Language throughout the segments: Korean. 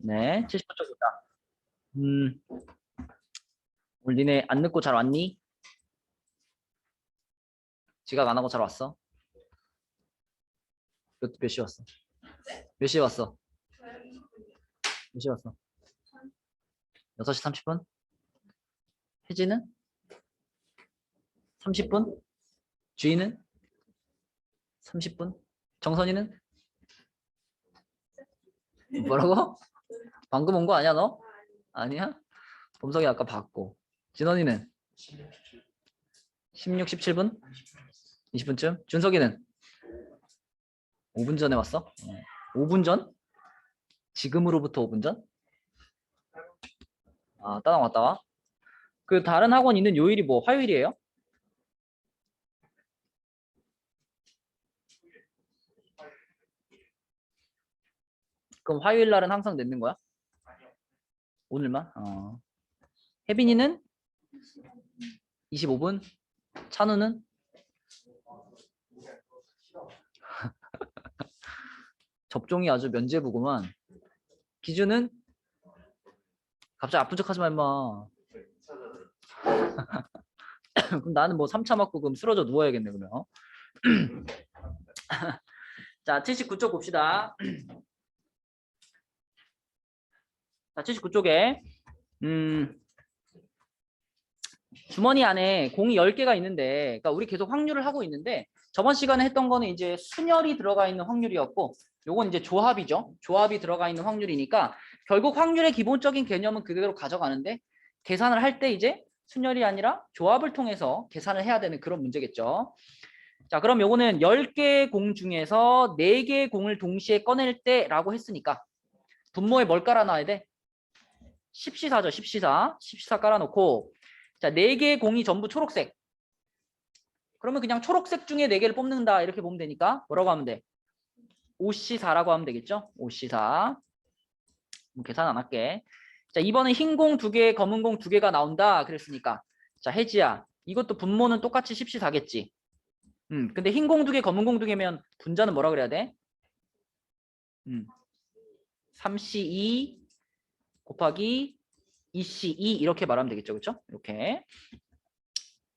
네, 70분 보자. 오늘 니네 안 늦고 잘 왔니? 지각 안 하고 잘 왔어? 몇 시에 왔어? 몇 시에 왔어? 몇 시에 왔어? 6시 30분? 혜지는? 30분? 주희는? 30분? 정선이는? 뭐라고? 방금 온 거 아니야 너? 아니야? 범석이 아까 봤고. 진원이는? 16, 17분? 20분쯤? 준석이는? 5분 전에 왔어? 5분 전? 지금으로부터 5분 전? 아, 따당 왔다 와? 그 다른 학원 있는 요일이 뭐 화요일이에요? 그럼 화요일 날은 항상 늦는 거야? 오늘만? 혜빈이는 25분? 찬우는? 접종이 아주 면죄부구만. 기준은? 갑자기 아픈 척 하지 마 임마. 그럼 나는 뭐 3차 맞고 그럼 쓰러져 누워야겠네 그러면. 자 79쪽 봅시다. 자 79쪽에 주머니 안에 공이 10개가 있는데, 그러니까 우리 계속 확률을 하고 있는데 저번 시간에 했던 거는 이제 순열이 들어가 있는 확률이었고, 요건 이제 조합이죠. 조합이 들어가 있는 확률이니까 결국 확률의 기본적인 개념은 그대로 가져가는데, 계산을 할 때 이제 순열이 아니라 조합을 통해서 계산을 해야 되는 그런 문제겠죠. 자, 그럼 요거는 10개의 공 중에서 4개의 공을 동시에 꺼낼 때라고 했으니까 분모에 뭘 깔아놔야 돼? 10시사죠. 10시사. 10시사 깔아놓고, 자, 4개의 공이 전부 초록색. 그러면 그냥 초록색 중에 4개를 뽑는다 이렇게 보면 되니까 뭐라고 하면 돼? 5C4라고 하면 되겠죠? 5C4. 계산 안 할게. 자, 이번엔 흰 공 2개, 검은 공 2개가 나온다 그랬으니까, 자, 혜지야, 이것도 분모는 똑같이 10C4겠지. 근데 흰 공 2개, 검은 공 2개면 분자는 뭐라 그래야 돼? 3C2 곱하기 2C2 이렇게 말하면 되겠죠. 그렇죠? 이렇게.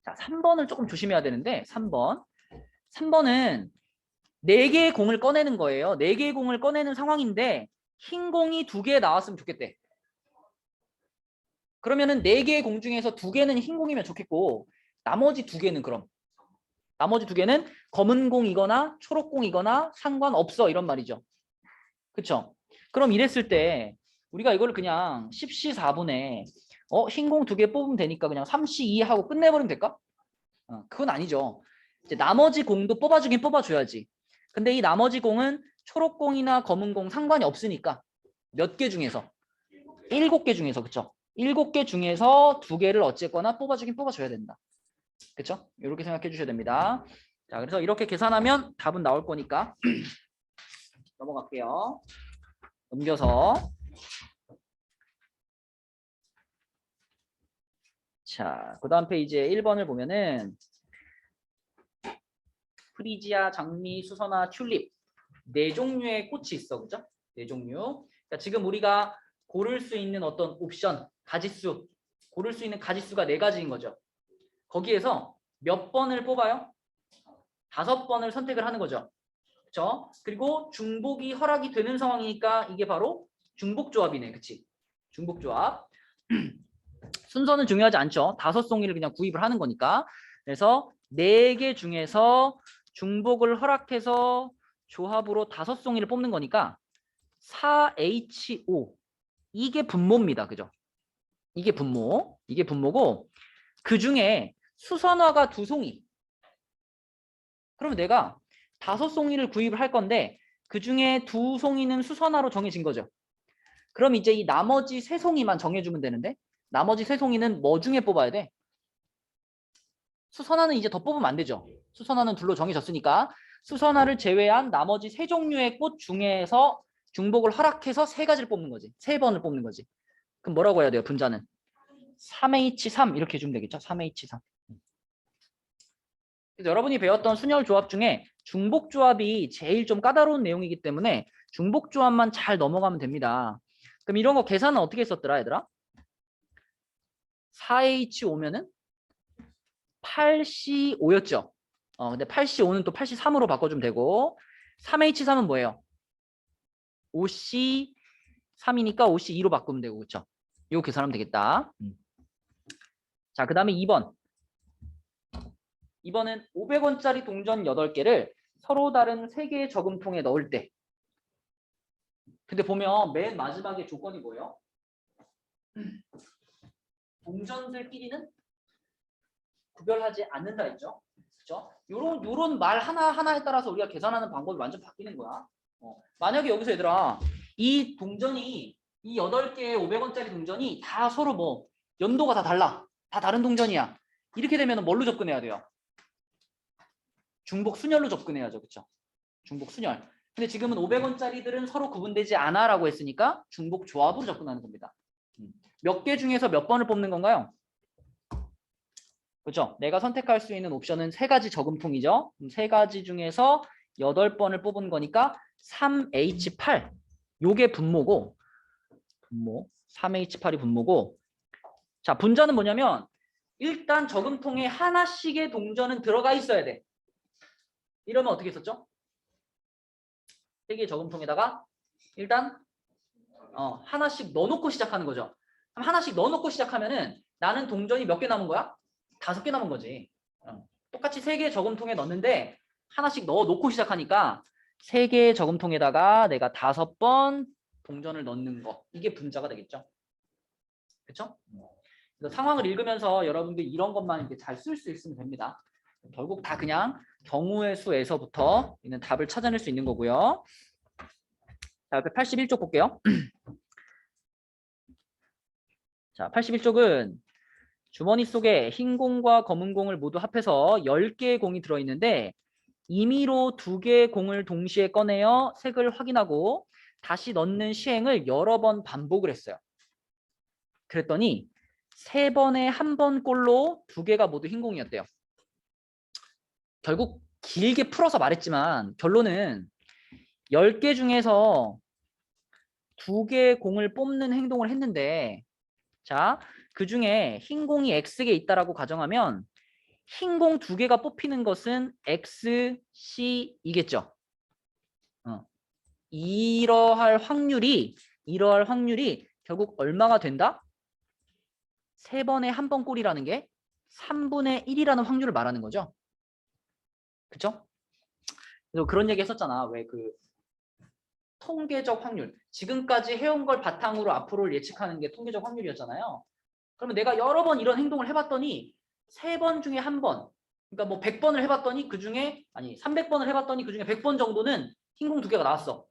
자, 3번을 조금 조심해야 되는데, 3번은 4개의 공을 꺼내는 거예요. 4개의 공을 꺼내는 상황인데 흰 공이 2개 나왔으면 좋겠대. 그러면은 4개의 공 중에서 2개는 흰 공이면 좋겠고, 나머지 2개는 그럼? 나머지 2개는 검은 공이거나 초록 공이거나 상관없어 이런 말이죠. 그쵸? 그럼 이랬을 때 우리가 이걸 그냥 10C4분에 흰 공 2개 뽑으면 되니까 그냥 3C2 하고 끝내버리면 될까? 그건 아니죠. 이제 나머지 공도 뽑아주긴 뽑아줘야지. 근데 이 나머지 공은 초록 공이나 검은 공 상관이 없으니까 몇 개 중에서? 7개 중에서, 그쵸? 7개 중에서 2개를 어쨌거나 뽑아주긴 뽑아줘야 된다. 그쵸? 이렇게 생각해 주셔야 됩니다. 자, 그래서 이렇게 계산하면 답은 나올 거니까 넘어갈게요. 넘겨서. 자, 그 다음 페이지에 1번을 보면은 프리지아, 장미, 수선화, 튤립 4종류의 꽃이 있어. 그죠? 4종류. 그러니까 지금 우리가 고를 수 있는 어떤 옵션, 가지수, 고를 수 있는 가지수가 4가지인 거죠. 거기에서 몇 번을 뽑아요? 5번을 선택을 하는 거죠. 그렇죠? 그리고 중복이 허락이 되는 상황이니까 이게 바로 중복조합이네. 그치? 중복조합. 순서는 중요하지 않죠. 5송이를 그냥 구입을 하는 거니까. 그래서 4개 중에서 중복을 허락해서 조합으로 5송이를 뽑는 거니까 4H5 이게 분모입니다. 그죠? 이게 분모. 이게 분모고, 그 중에 수선화가 2송이. 그러면 내가 5송이를 구입을 할 건데 그 중에 2송이는 수선화로 정해진 거죠. 그럼 이제 이 나머지 3송이만 정해주면 되는데, 나머지 3송이는 뭐 중에 뽑아야 돼? 수선화는 이제 더 뽑으면 안 되죠. 수선화는 둘로 정해졌으니까 수선화를 제외한 나머지 3종류의 꽃 중에서 중복을 허락해서 3가지를 뽑는 거지. 3번을 뽑는 거지. 그럼 뭐라고 해야 돼요? 분자는 3H3 이렇게 해주면 되겠죠. 3H3. 그래서 여러분이 배웠던 순열 조합 중에 중복 조합이 제일 좀 까다로운 내용이기 때문에 중복 조합만 잘 넘어가면 됩니다. 그럼 이런 거 계산은 어떻게 했었더라, 얘들아? 4H 오면은 8C5였죠. 근데 8C5는 또 8C3으로 바꿔주면 되고 3H3은 뭐예요? 5C3이니까 5C2로 바꾸면 되고 그렇죠? 이거 계산하면 되겠다. 자, 그 다음에 2번. 2번은 500원짜리 동전 8개를 서로 다른 3개의 저금통에 넣을 때. 근데 보면 맨 마지막에 조건이 뭐예요? 동전들끼리는 구별하지 않는다 했죠. 그렇죠? 요런 말 하나하나에 따라서 우리가 계산하는 방법이 완전 바뀌는 거야. 만약에 여기서 얘들아 이 동전이 이 8개의 500원짜리 동전이 다 서로 뭐 연도가 다 달라. 다 다른 동전이야. 이렇게 되면 뭘로 접근해야 돼요? 중복 순열로 접근해야죠. 그렇죠? 중복 순열. 근데 지금은 500원짜리들은 서로 구분되지 않아 라고 했으니까 중복 조합으로 접근하는 겁니다. 몇 개 중에서 몇 번을 뽑는 건가요? 그렇죠? 내가 선택할 수 있는 옵션은 3가지 저금통이죠. 3가지 중에서 8번을 뽑은 거니까 3H8 요게 분모고 분모 3H8이 분모고 자 분자는 뭐냐면 일단 저금통에 하나씩의 동전은 들어가 있어야 돼. 이러면 어떻게 했었죠? 3개의 저금통에다가 일단 하나씩 넣어놓고 시작하는 거죠. 그럼 하나씩 넣어놓고 시작하면은 나는 동전이 몇 개 남은 거야? 5개 남은 거지. 똑같이 3개의 저금통에 넣는데 하나씩 넣어놓고 시작하니까 3개의 저금통에다가 내가 5번 동전을 넣는 거. 이게 분자가 되겠죠. 그렇죠? 그래서 상황을 읽으면서 여러분들 이런 것만 이렇게 잘 쓸 수 있으면 됩니다. 결국 다 그냥 경우의 수에서부터 있는 답을 찾아낼 수 있는 거고요. 자, 옆에 81쪽 볼게요. 자, 81쪽은 주머니 속에 흰 공과 검은 공을 모두 합해서 10개의 공이 들어있는데 임의로 2개의 공을 동시에 꺼내어 색을 확인하고 다시 넣는 시행을 여러 번 반복을 했어요. 그랬더니 3번에 1번 꼴로 2개가 모두 흰 공이었대요. 결국 길게 풀어서 말했지만 결론은 10개 중에서 2개의 공을 뽑는 행동을 했는데 자, 그 중에 흰 공이 X개 있다라고 가정하면 흰 공 2개가 뽑히는 것은 X, C이겠죠. 이러할 확률이 결국 얼마가 된다? 3번에 1번 꼴이라는 게 3분의 1이라는 확률을 말하는 거죠. 그쵸? 그래서 그런 얘기 했었잖아. 왜 그 통계적 확률. 지금까지 해온 걸 바탕으로 앞으로를 예측하는 게 통계적 확률이었잖아요. 그러면 내가 여러 번 이런 행동을 해봤더니 3번 중에 1번. 그러니까 뭐 100번을 해봤더니 그중에 300번을 해봤더니 그중에 100번 정도는 흰 공 2개가 나왔어.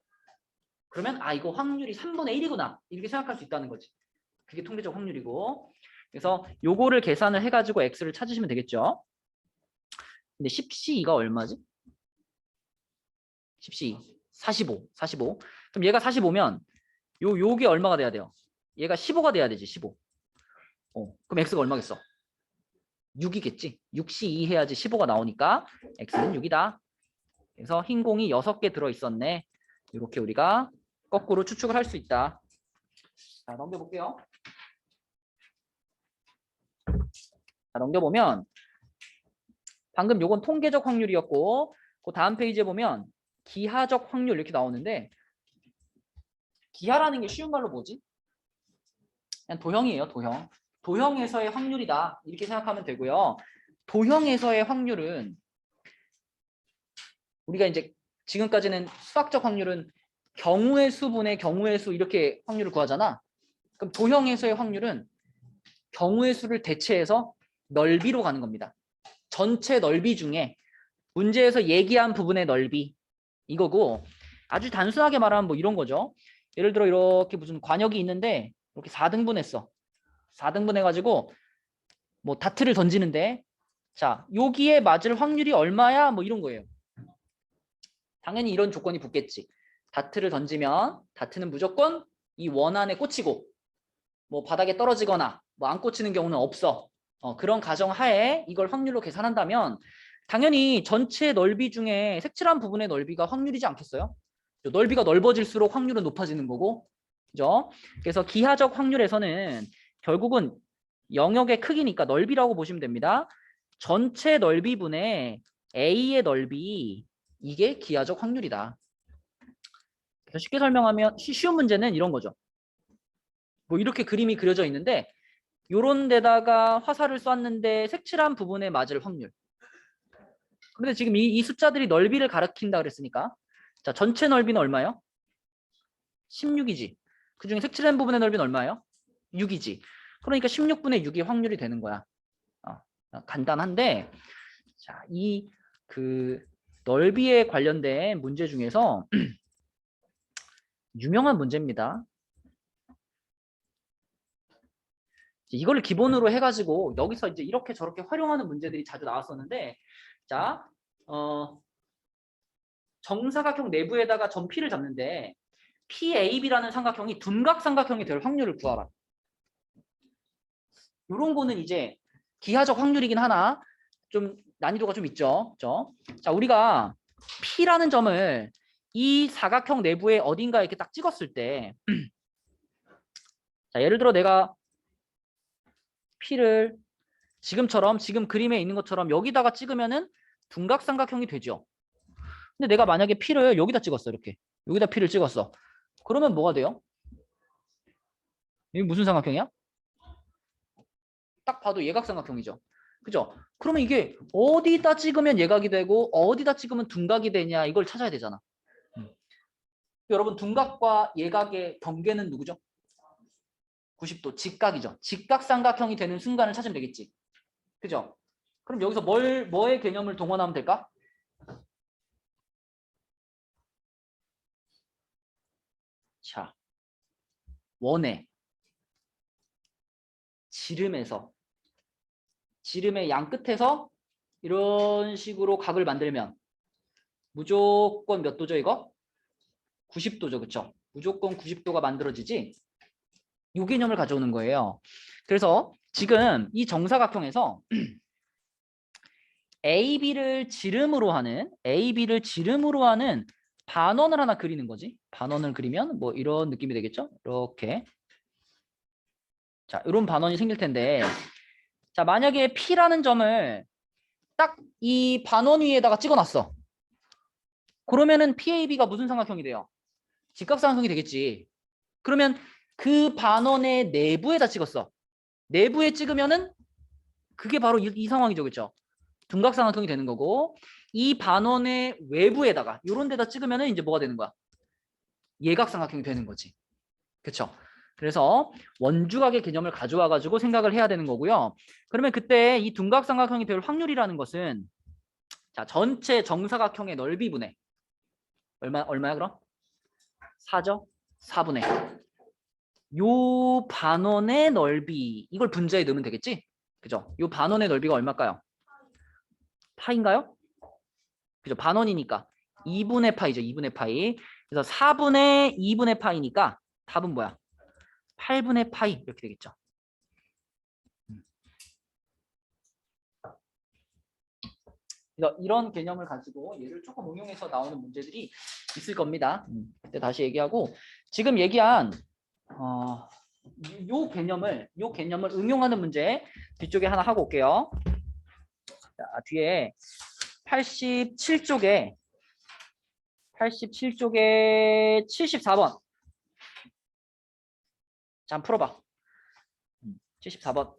그러면 이거 확률이 3분의 1이구나. 이렇게 생각할 수 있다는 거지. 그게 통계적 확률이고. 그래서 요거를 계산을 해가지고 X를 찾으시면 되겠죠. 근데 10C2가 얼마지? 10C2. 45. 그럼 얘가 45면 요게 얼마가 돼야 돼요? 얘가 15가 돼야 되지. 15. 그럼 X가 얼마겠어? 6이겠지. 6C2 해야지 15가 나오니까 X는 6이다. 그래서 흰 공이 6개 들어있었네. 이렇게 우리가 거꾸로 추측을 할 수 있다. 자, 넘겨볼게요. 자, 넘겨보면 방금 요건 통계적 확률이었고 그 다음 페이지에 보면 기하적 확률 이렇게 나오는데 기하라는 게 쉬운 말로 뭐지? 그냥 도형이에요. 도형에서의 확률이다. 이렇게 생각하면 되고요. 도형에서의 확률은 우리가 이제 지금까지는 수학적 확률은 경우의 수분의 경우의 수 이렇게 확률을 구하잖아. 그럼 도형에서의 확률은 경우의 수를 대체해서 넓이로 가는 겁니다. 전체 넓이 중에 문제에서 얘기한 부분의 넓이 이거고 아주 단순하게 말하면 뭐 이런 거죠. 예를 들어 이렇게 무슨 관역이 있는데 이렇게 4등분 했어. 4등분 해가지고 뭐 다트를 던지는데 자 여기에 맞을 확률이 얼마야? 뭐 이런 거예요. 당연히 이런 조건이 붙겠지. 다트를 던지면 다트는 무조건 이 원 안에 꽂히고 뭐 바닥에 떨어지거나 뭐 안 꽂히는 경우는 없어. 그런 가정 하에 이걸 확률로 계산한다면 당연히 전체 넓이 중에 색칠한 부분의 넓이가 확률이지 않겠어요? 넓이가 넓어질수록 확률은 높아지는 거고 그죠? 그래서 기하적 확률에서는 결국은 영역의 크기니까 넓이라고 보시면 됩니다. 전체 넓이분의 A의 넓이, 이게 기하적 확률이다. 그래서 쉽게 설명하면 쉬운 문제는 이런 거죠. 뭐 이렇게 그림이 그려져 있는데 요런 데다가 화살을 쐈는데 색칠한 부분에 맞을 확률. 그런데 지금 이 숫자들이 넓이를 가리킨다 그랬으니까, 자, 전체 넓이는 얼마예요? 16이지. 그중에 색칠한 부분의 넓이는 얼마예요? 6이지. 그러니까 16분의 6이 확률이 되는 거야. 간단한데, 자, 이 그 넓이에 관련된 문제 중에서 유명한 문제입니다. 이걸 기본으로 해가지고 여기서 이제 이렇게 저렇게 활용하는 문제들이 자주 나왔었는데, 자, 정사각형 내부에다가 점 P를 잡는데 PAB라는 삼각형이 둔각 삼각형이 될 확률을 구하라. 이런 거는 이제 기하적 확률이긴 하나 좀 난이도가 좀 있죠. 그죠? 자, 우리가 P라는 점을 이 사각형 내부에 어딘가 이렇게 딱 찍었을 때, 자, 예를 들어 내가 P를 지금처럼 지금 그림에 있는 것처럼 여기다가 찍으면은 둔각 삼각형이 되죠. 근데 내가 만약에 P를 여기다 찍었어. 이렇게 여기다 P를 찍었어. 그러면 뭐가 돼요? 이게 무슨 삼각형이야? 딱 봐도 예각삼각형이죠. 그죠? 그러면 이게 어디다 찍으면 예각이 되고 어디다 찍으면 둔각이 되냐, 이걸 찾아야 되잖아. 여러분, 둔각과 예각의 경계는 누구죠? 90도 직각이죠. 직각삼각형이 되는 순간을 찾으면 되겠지. 그죠? 그럼 여기서 뭐의 개념을 동원하면 될까? 자, 원의 지름에서, 지름의 양 끝에서 이런 식으로 각을 만들면 무조건 몇 도죠, 이거? 90도죠. 그쵸? 무조건 90도가 만들어지지. 이 개념을 가져오는 거예요. 그래서 지금 이 정사각형에서 AB를 지름으로 하는 반원을 하나 그리는 거지. 반원을 그리면 뭐 이런 느낌이 되겠죠? 이렇게. 자, 이런 반원이 생길 텐데, 자, 만약에 P라는 점을 딱 이 반원 위에다가 찍어놨어. 그러면은 PAB가 무슨 삼각형이 돼요? 직각삼각형이 되겠지. 그러면 그 반원의 내부에다 찍었어. 내부에 찍으면은 그게 바로 이 상황이죠. 그렇죠? 둔각삼각형이 되는 거고, 이 반원의 외부에다가 이런 데다 찍으면은 이제 뭐가 되는 거야? 예각삼각형이 되는 거지. 그렇죠? 그래서 원주각의 개념을 가져와 가지고 생각을 해야 되는 거고요. 그러면 그때 이 둔각삼각형이 될 확률이라는 것은, 자, 전체 정사각형의 넓이분의 얼마야 그럼? 4죠? 4분의 요 반원의 넓이, 이걸 분자에 넣으면 되겠지? 그죠? 요 반원의 넓이가 얼마일까요? 파인가요? 그죠? 반원이니까 2분의 파이죠. 2분의 파이. 그래서 4분의 2분의 파이니까 답은 뭐야? 8분의 파이 이렇게 되겠죠. 그래서 이런 개념을 가지고 얘를 조금 응용해서 나오는 문제들이 있을 겁니다. 그때 다시 얘기하고, 지금 얘기한 요 개념을 응용하는 문제 뒤쪽에 하나 하고 올게요. 자, 뒤에 87쪽에 74번. 자, 한번 풀어봐. 74번.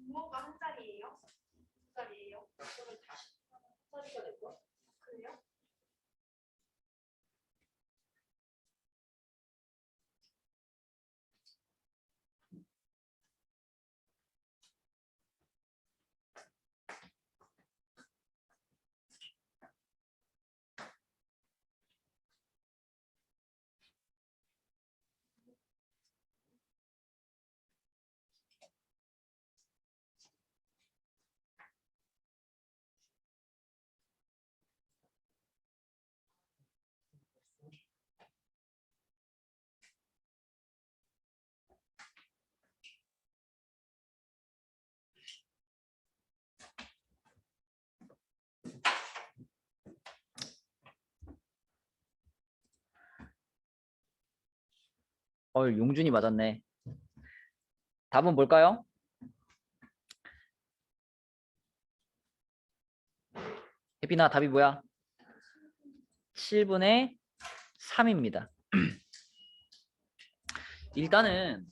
분모가 한 자리예요? 두 자리예요? 그러면 다시 한 자리가 될 거야? 그래요? 용준이 맞았네. 답은 뭘까요? 혜빈아, 답이 뭐야? 7분의 3입니다. 일단은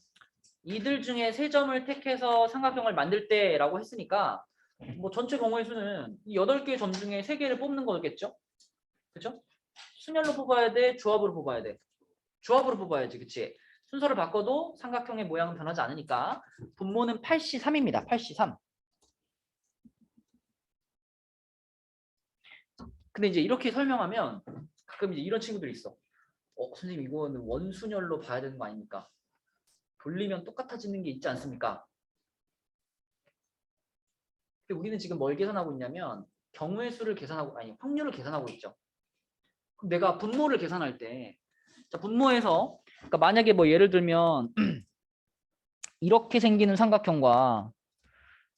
이들 중에 세 점을 택해서 삼각형을 만들 때라고 했으니까 뭐 전체 경우의 수는 이 8개의 점 중에 3개를 뽑는 거겠죠? 그죠? 순열로 뽑아야 돼? 조합으로 뽑아야 돼? 조합으로 뽑아야지, 그치? 순서를 바꿔도 삼각형의 모양은 변하지 않으니까 분모는 8C3입니다. 8C3. 근데 이제 이렇게 설명하면 가끔 이제 이런 친구들이 있어. 선생님 이거는 원순열로 봐야 되는 거 아닙니까? 돌리면 똑같아지는 게 있지 않습니까? 근데 우리는 지금 뭘 계산하고 있냐면 경우의 수를 계산하고 아니 확률을 계산하고 있죠. 그럼 내가 분모를 계산할 때 자, 분모에서 그러니까 만약에 뭐 예를 들면 이렇게 생기는 삼각형과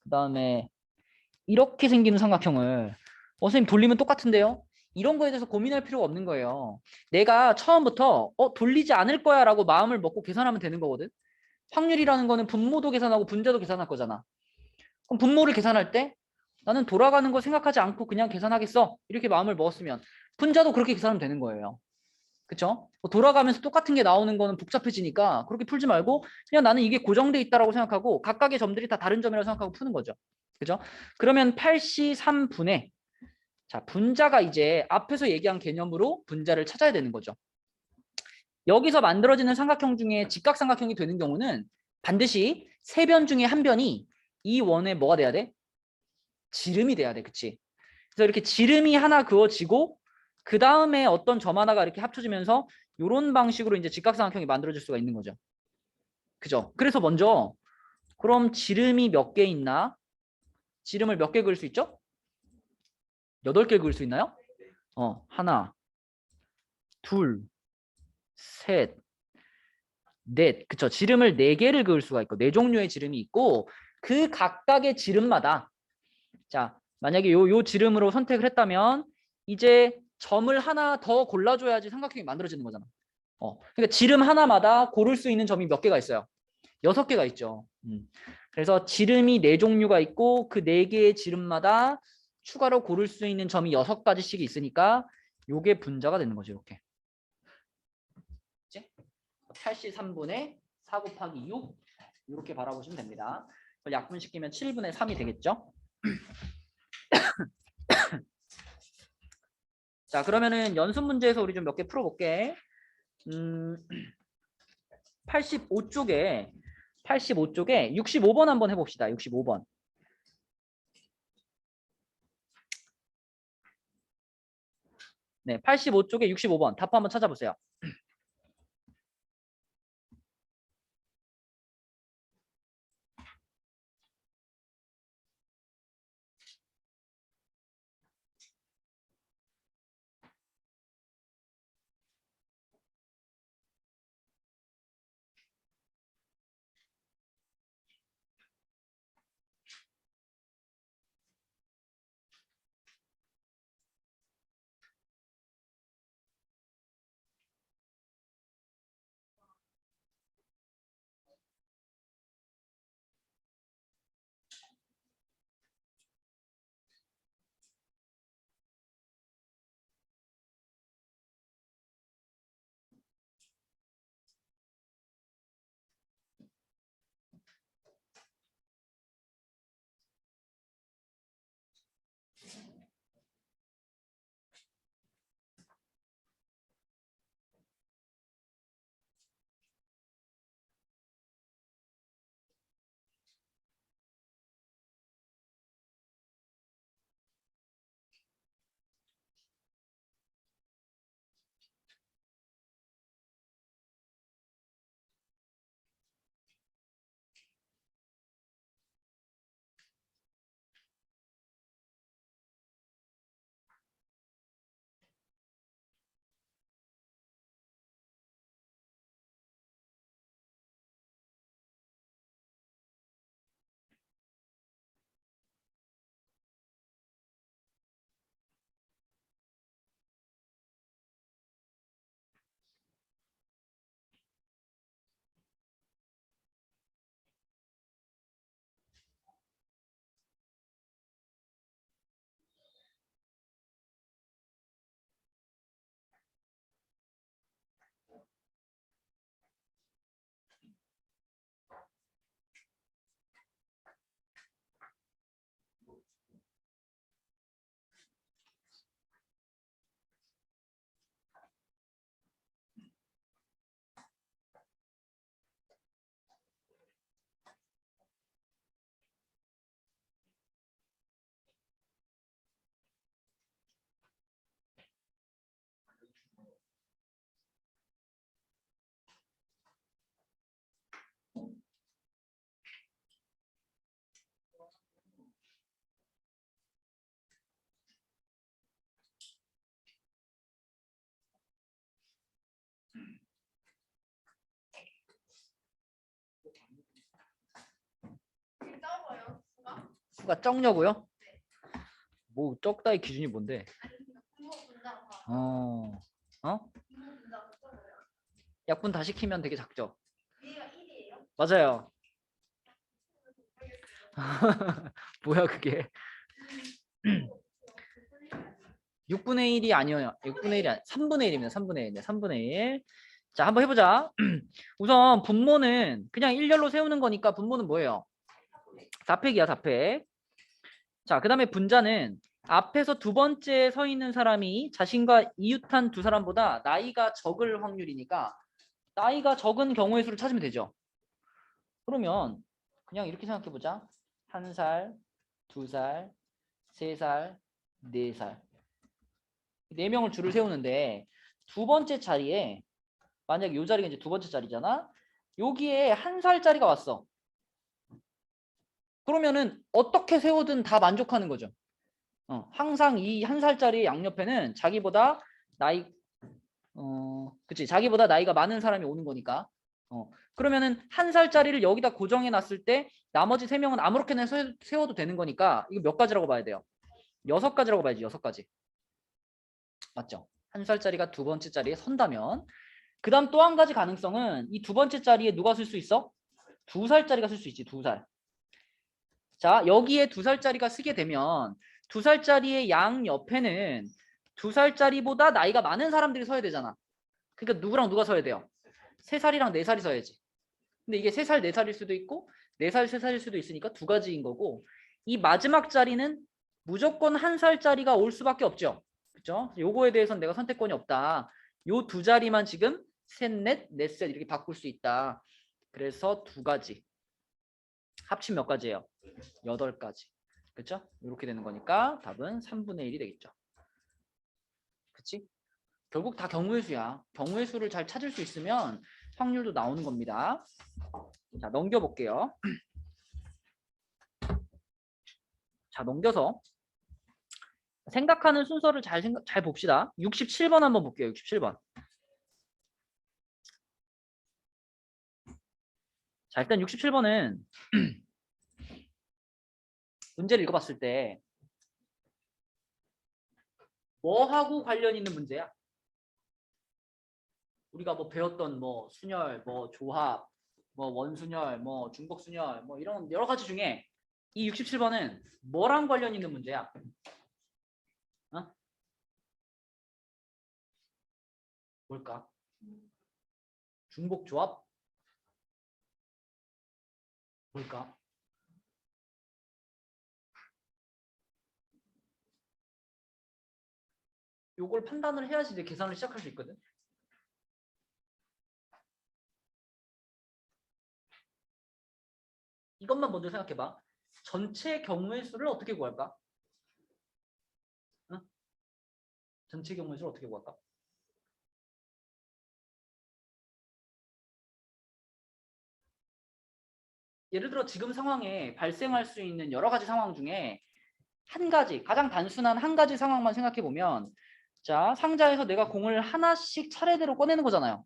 그다음에 이렇게 생기는 삼각형을 선생님 돌리면 똑같은데요? 이런 거에 대해서 고민할 필요가 없는 거예요. 내가 처음부터 돌리지 않을 거야 라고 마음을 먹고 계산하면 되는 거거든. 확률이라는 거는 분모도 계산하고 분자도 계산할 거잖아. 그럼 분모를 계산할 때 나는 돌아가는 거 생각하지 않고 그냥 계산하겠어. 이렇게 마음을 먹었으면 분자도 그렇게 계산하면 되는 거예요. 그쵸? 돌아가면서 똑같은 게 나오는 거는 복잡해지니까 그렇게 풀지 말고 그냥 나는 이게 고정돼 있다라고 생각하고 각각의 점들이 다 다른 점이라고 생각하고 푸는 거죠. 그죠? 그러면 8C3분의 자, 분자가 이제 앞에서 얘기한 개념으로 분자를 찾아야 되는 거죠. 여기서 만들어지는 삼각형 중에 직각삼각형이 되는 경우는 반드시 세 변 중에 한 변이 이 원에 뭐가 돼야 돼? 지름이 돼야 돼. 그치? 그래서 이렇게 지름이 하나 그어지고 그 다음에 어떤 점 하나가 이렇게 합쳐지면서 이런 방식으로 이제 직각삼각형이 만들어질 수가 있는 거죠. 그죠? 그래서 먼저 그럼 지름이 몇 개 있나? 지름을 몇 개 그을 수 있죠? 8개 그을 수 있나요? 하나, 둘, 셋, 넷. 그쵸? 지름을 4개를 그을 수가 있고 4종류의 지름이 있고 그 각각의 지름마다 자, 만약에 요 지름으로 선택을 했다면 이제 점을 하나 더 골라줘야지 삼각형이 만들어지는 거잖아. 그러니까 지름 하나마다 고를 수 있는 점이 몇 개가 있어요? 6개가 있죠. 그래서 지름이 4종류가 있고 그 4개의 지름마다 추가로 고를 수 있는 점이 6가지씩 있으니까 요게 분자가 되는 거죠. 이렇게. 83분의 4 곱하기 6 이렇게 바라보시면 됩니다. 약분시키면 7분의 3이 되겠죠. 자, 그러면은 연습 문제에서 우리 좀 몇 개 풀어볼게. 85쪽에 65번 한번 해봅시다. 65번. 네, 85쪽에 65번 답 한번 찾아보세요. 수가 적냐고요? 뭐 적다의 기준이 뭔데? 아니 그러니까 분모 분당 봐. 어, 어? 분모 분당 적잖아요. 약분 다 시키면 되게 작죠. 얘가 1이에요? 맞아요. 뭐야 그게? 6분의 1이 아니에요. 6분의 1이 아니 3분의 1입니다. 3분의 1. 3분의 1. 자, 한번 해보자. 우선 분모는 그냥 일렬로 세우는 거니까 분모는 뭐예요? 4팩이야, 4팩. 자, 그 다음에 분자는 앞에서 두 번째에 서 있는 사람이 자신과 이웃한 두 사람보다 나이가 적을 확률이니까 나이가 적은 경우의 수를 찾으면 되죠. 그러면 그냥 이렇게 생각해보자. 1살, 2살, 3살, 4살. 4명을 줄을 세우는데 두 번째 자리에 만약에 이 자리가 이제 두 번째 자리잖아. 여기에 1살짜리가 왔어. 그러면은 어떻게 세우든 다 만족하는 거죠. 항상 이 1살짜리 양옆에는 자기보다 나이 그치 자기보다 나이가 많은 사람이 오는 거니까. 그러면은 1살짜리를 여기다 고정해 놨을 때 나머지 3명은 아무렇게나 세워도 되는 거니까 이거 몇 가지라고 봐야 돼요? 6가지라고 봐야지. 6가지. 맞죠? 1살짜리가 두 번째 자리에 선다면 그 다음 또 한 가지 가능성은 이 두 번째 자리에 누가 쓸 수 있어? 2살짜리가 쓸 수 있지. 2살. 자, 여기에 2살짜리가 쓰게 되면 2살짜리의 양 옆에는 2살짜리보다 나이가 많은 사람들이 서야 되잖아. 그러니까 누구랑 누가 서야 돼요? 3살이랑 4살이 서야지. 근데 이게 3살, 4살일 수도 있고 4살, 3살일 수도 있으니까 두 가지인 거고 이 마지막 자리는 무조건 1살짜리가 올 수밖에 없죠. 그렇죠? 요거에 대해서는 내가 선택권이 없다. 요 두 자리만 지금 셋, 넷, 넷셋 이렇게 바꿀 수 있다. 그래서 두 가지. 합친 몇 가지예요? 8가지. 그렇죠? 이렇게 되는 거니까 답은 3분의 1이 되겠죠. 그렇지? 결국 다 경우의 수야. 경우의 수를 잘 찾을 수 있으면 확률도 나오는 겁니다. 자, 넘겨볼게요. 자, 넘겨서 생각하는 순서를 잘 봅시다. 67번 한번 볼게요. 67번. 자, 일단 67번은 문제를 읽어봤을 때 뭐하고 관련 있는 문제야? 우리가 뭐 배웠던 뭐 순열, 뭐 조합, 뭐 원순열, 뭐 중복순열, 뭐 이런 여러 가지 중에 이 67번은 뭐랑 관련 있는 문제야? 어? 뭘까? 중복조합? 뭘까? 요걸 판단을 해야지 이제 계산을 시작할 수 있거든. 이것만 먼저 생각해봐. 전체 경우의 수를 어떻게 구할까? 응? 전체 경우의 수를 어떻게 구할까? 예를 들어 지금 상황에 발생할 수 있는 여러 가지 상황 중에 한 가지, 가장 단순한 한 가지 상황만 생각해 보면 자, 상자에서 내가 공을 하나씩 차례대로 꺼내는 거잖아요.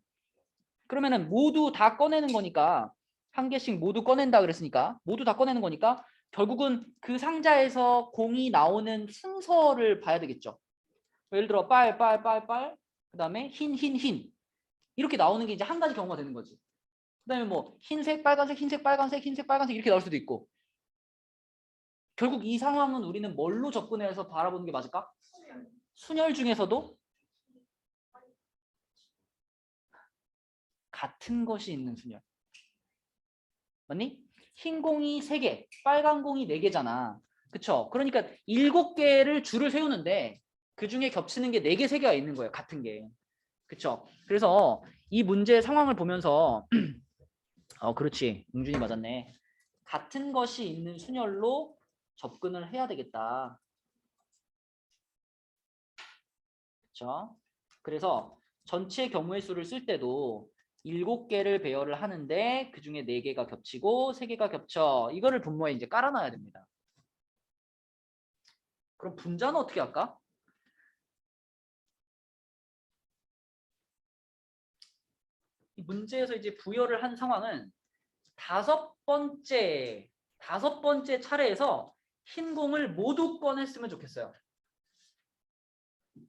그러면은 모두 다 꺼내는 거니까 한 개씩 모두 꺼낸다 그랬으니까 모두 다 꺼내는 거니까 결국은 그 상자에서 공이 나오는 순서를 봐야 되겠죠. 예를 들어 빨 그다음에 흰 이렇게 나오는 게 이제 한 가지 경우가 되는 거지. 그다음에 뭐 흰색 빨간색 흰색 빨간색 흰색 빨간색 이렇게 나올 수도 있고 결국 이 상황은 우리는 뭘로 접근해서 바라보는 게 맞을까? 순열 중에서도 같은 것이 있는 순열. 맞니? 흰 공이 3개, 빨간 공이 4개잖아. 그쵸? 그러니까 7개를 줄을 세우는데 그 중에 겹치는 게 4개, 3개가 있는 거예요. 같은 게. 그쵸? 그래서 이 문제의 상황을 보면서 그렇지. 웅준이 맞았네. 같은 것이 있는 순열로 접근을 해야 되겠다. 그쵸? 그래서 전체 경우의 수를 쓸 때도 7개를 배열을 하는데 그 중에 4개가 겹치고 3개가 겹쳐. 이거를 분모에 이제 깔아놔야 됩니다. 그럼 분자는 어떻게 할까? 이 문제에서 이제 부여를 한 상황은 다섯 번째 차례에서 흰 공을 모두 꺼냈으면 좋겠어요.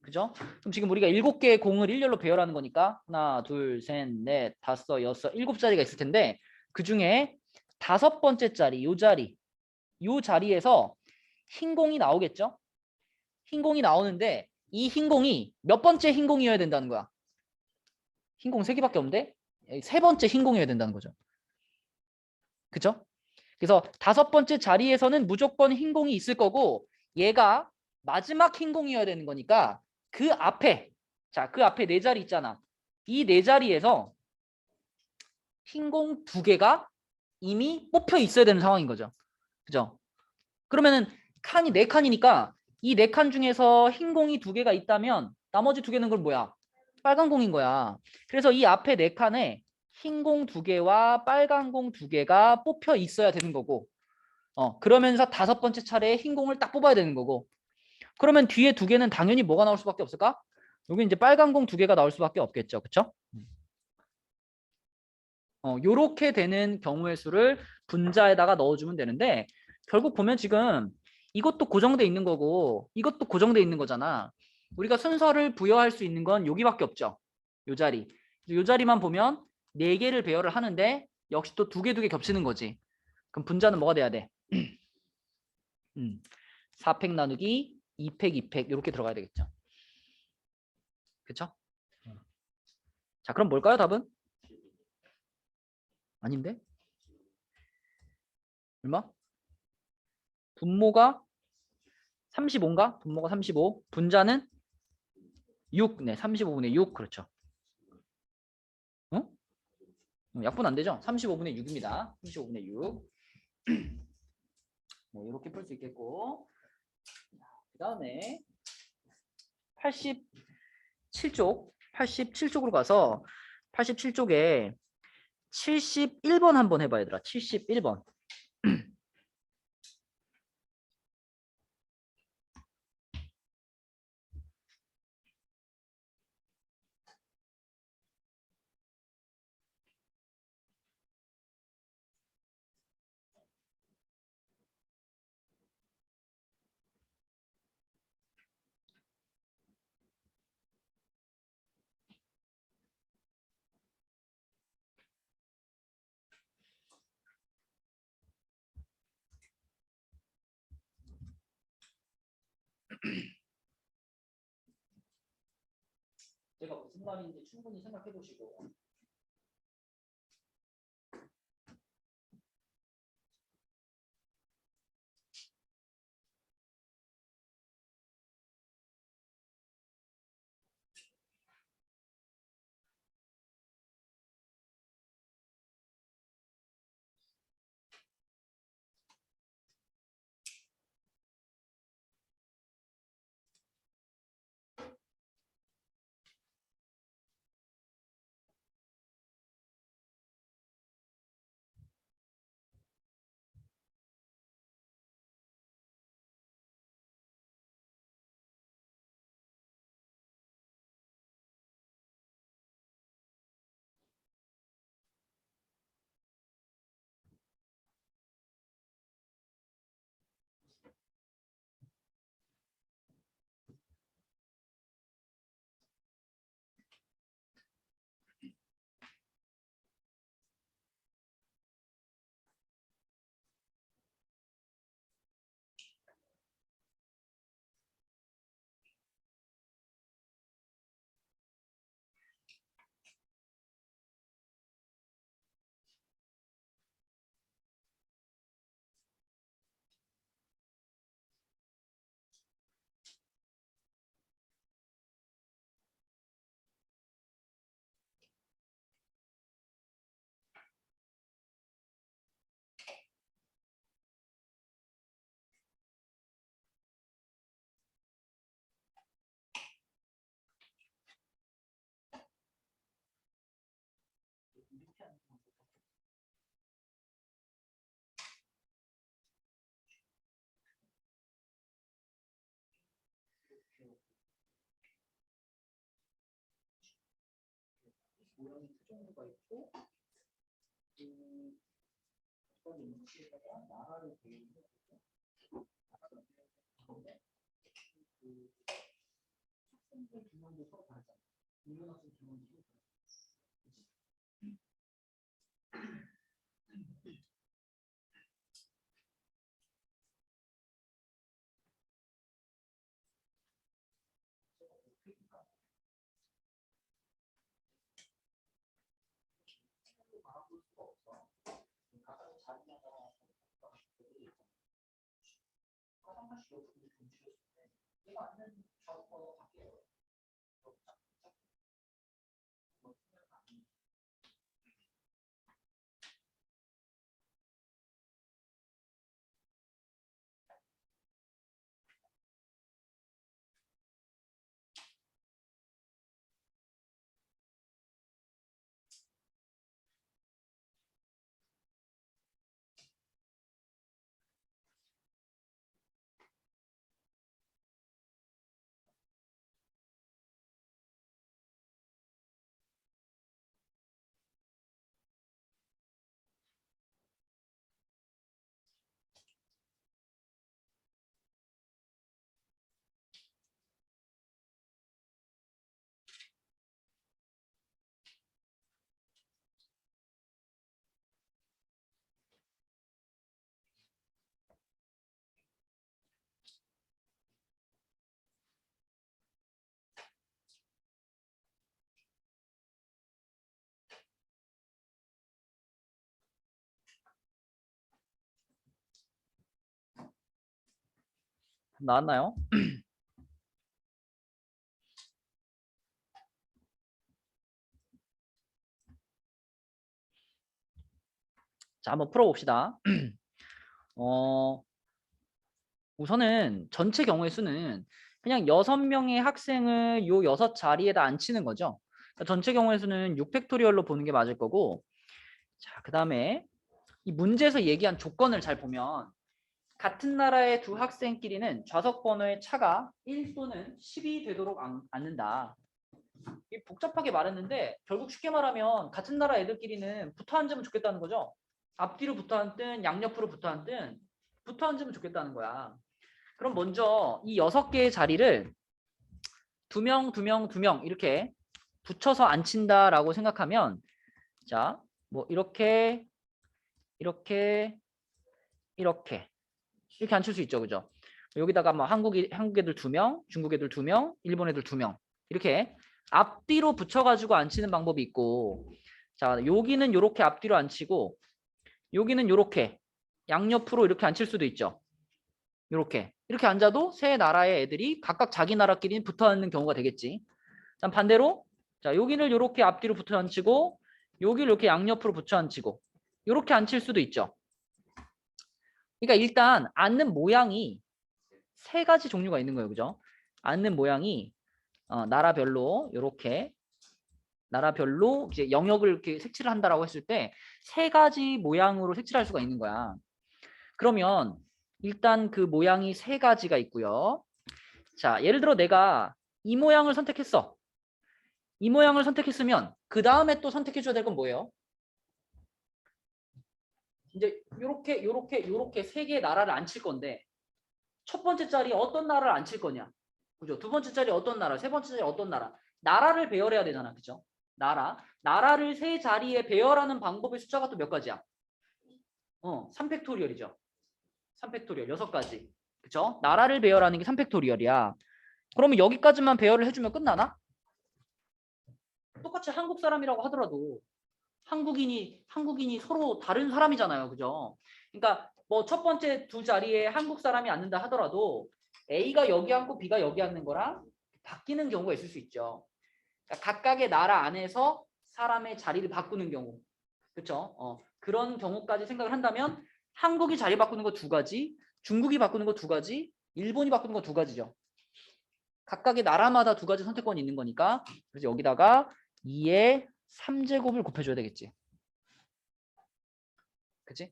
그죠? 그럼 지금 우리가 7개의 공을 일렬로 배열하는 거니까 하나, 둘, 셋, 넷, 다섯, 여섯, 7자리가 있을 텐데 그 중에 5번째 자리, 요 자리에서 흰 공이 나오겠죠? 흰 공이 나오는데 이 흰 공이 몇 번째 흰 공이어야 된다는 거야? 흰 공 3개밖에 없는데 3번째 흰 공이어야 된다는 거죠. 그죠? 그래서 5번째 자리에서는 무조건 흰 공이 있을 거고 얘가 마지막 흰 공이어야 되는 거니까 그 앞에 그 앞에 4자리 있잖아. 이 4자리에서 흰 공 2개가 이미 뽑혀 있어야 되는 상황인 거죠. 그죠? 그러면은 칸이 4칸이니까 이 4칸 중에서 흰 공이 2개가 있다면 나머지 2개는 그럼 뭐야? 빨간 공인 거야. 그래서 이 앞에 4칸에 흰 공 2개와 빨간 공 2개가 뽑혀 있어야 되는 거고 그러면서 5번째 차례에 흰 공을 딱 뽑아야 되는 거고 그러면 뒤에 2개는 당연히 뭐가 나올 수밖에 없을까? 여기 이제 빨간 공 2개가 나올 수밖에 없겠죠. 그쵸? 요렇게 되는 경우의 수를 분자에다가 넣어주면 되는데 결국 보면 지금 이것도 고정돼 있는 거고 이것도 고정돼 있는 거잖아. 우리가 순서를 부여할 수 있는 건 여기밖에 없죠. 요 자리. 요 자리만 보면 4개를 배열을 하는데 역시 또 2개 겹치는 거지. 그럼 분자는 뭐가 돼야 돼? 4팩 나누기 2팩 2팩 이렇게 들어가야 되겠죠. 그쵸? 자, 그럼 뭘까요, 답은? 아닌데? 얼마? 분모가 35인가? 분모가 35. 분자는 6. 네, 35분의 6. 그렇죠. 어? 약분 안 되죠? 35분의 6입니다. 35분의 6. 뭐 이렇게 풀 수 있겠고. 그다음에 87쪽. 87쪽으로 가서 87쪽에 71번 한번 해봐 얘들아. 71번. 제가 무슨 말인지 충분히 생각해 보시고 모양이 수정도가 있고 이건 인치에다가 나라를 그리는 거죠. 학생 두 명도 서로 다르잖아. 인문 학생 두 명도 서로 다르잖아. 바라볼 수가 없어. 가장 자기마다 가장 할수 없는 중심을 내가 아는 저거 밖에 나왔나요? 자, 한번 풀어봅시다. 우선은 전체 경우의 수는 그냥 6명의 학생을 요 6자리에다 앉히는 거죠. 그러니까 전체 경우의 수는 6팩토리얼로 보는 게 맞을 거고, 자, 그 다음에 이 문제에서 얘기한 조건을 잘 보면 같은 나라의 두 학생끼리는 좌석 번호의 차가 1 또는 10이 되도록 앉는다. 이게 복잡하게 말했는데 결국 쉽게 말하면 같은 나라 애들끼리는 붙어 앉으면 좋겠다는 거죠. 앞뒤로 붙어 앉든 양옆으로 붙어 앉든 붙어 앉으면 좋겠다는 거야. 그럼 먼저 이 6개의 자리를 2명, 2명, 2명 이렇게 붙여서 앉힌다라고 생각하면 자, 뭐 이렇게 이렇게 이렇게 앉힐 수 있죠. 그죠? 여기다가 뭐 한국 애들 2명, 중국 애들 2명, 일본 애들 2명 이렇게 앞뒤로 붙여가지고 앉히는 방법이 있고, 자 여기는 이렇게 앞뒤로 앉히고 여기는 이렇게 양옆으로 이렇게 앉힐 수도 있죠. 이렇게 앉아도 세 나라의 애들이 각각 자기 나라끼리 붙어 앉는 경우가 되겠지. 자, 반대로 자 여기를 이렇게 앞뒤로 붙어 앉히고 여기를 이렇게 양옆으로 붙여 앉히고 이렇게 앉힐 수도 있죠. 그러니까 일단 앉는 모양이 3가지 종류가 있는 거예요. 그죠? 앉는 모양이 나라별로 이렇게 나라별로 이제 영역을 이렇게 색칠을 한다라고 했을 때 3가지 모양으로 색칠할 수가 있는 거야. 그러면 일단 그 모양이 3가지가 있고요. 자, 예를 들어 내가 이 모양을 선택했어. 이 모양을 선택했으면 그 다음에 또 선택해 줘야 될 건 뭐예요? 이제 요렇게 3개의 나라를 앉힐 건데 첫 번째 자리에 어떤 나라를 앉힐 거냐? 그죠? 두 번째 자리에 어떤 나라, 세 번째 자리에 어떤 나라? 나라를 배열해야 되잖아. 그죠? 나라를 세 자리에 배열하는 방법의 숫자가 또 몇 가지야? 3팩토리얼이죠. 3팩토리얼 6가지. 그죠? 나라를 배열하는 게 3팩토리얼이야. 그러면 여기까지만 배열을 해주면 끝나나? 똑같이 한국 사람이라고 하더라도 한국인이 서로 다른 사람이잖아요. 그죠? 그러니까 뭐 첫 번째 두 자리에 한국 사람이 앉는다 하더라도 A가 여기 앉고 B가 여기 앉는 거랑 바뀌는 경우가 있을 수 있죠. 그러니까 각각의 나라 안에서 사람의 자리를 바꾸는 경우. 그렇죠? 그런 경우까지 생각을 한다면 한국이 자리 바꾸는 거 2가지, 중국이 바꾸는 거 2가지, 일본이 바꾸는 거 2가지죠. 각각의 나라마다 2가지 선택권이 있는 거니까 그래서 여기다가 2의 3제곱을 곱해줘야 되겠지. 그치?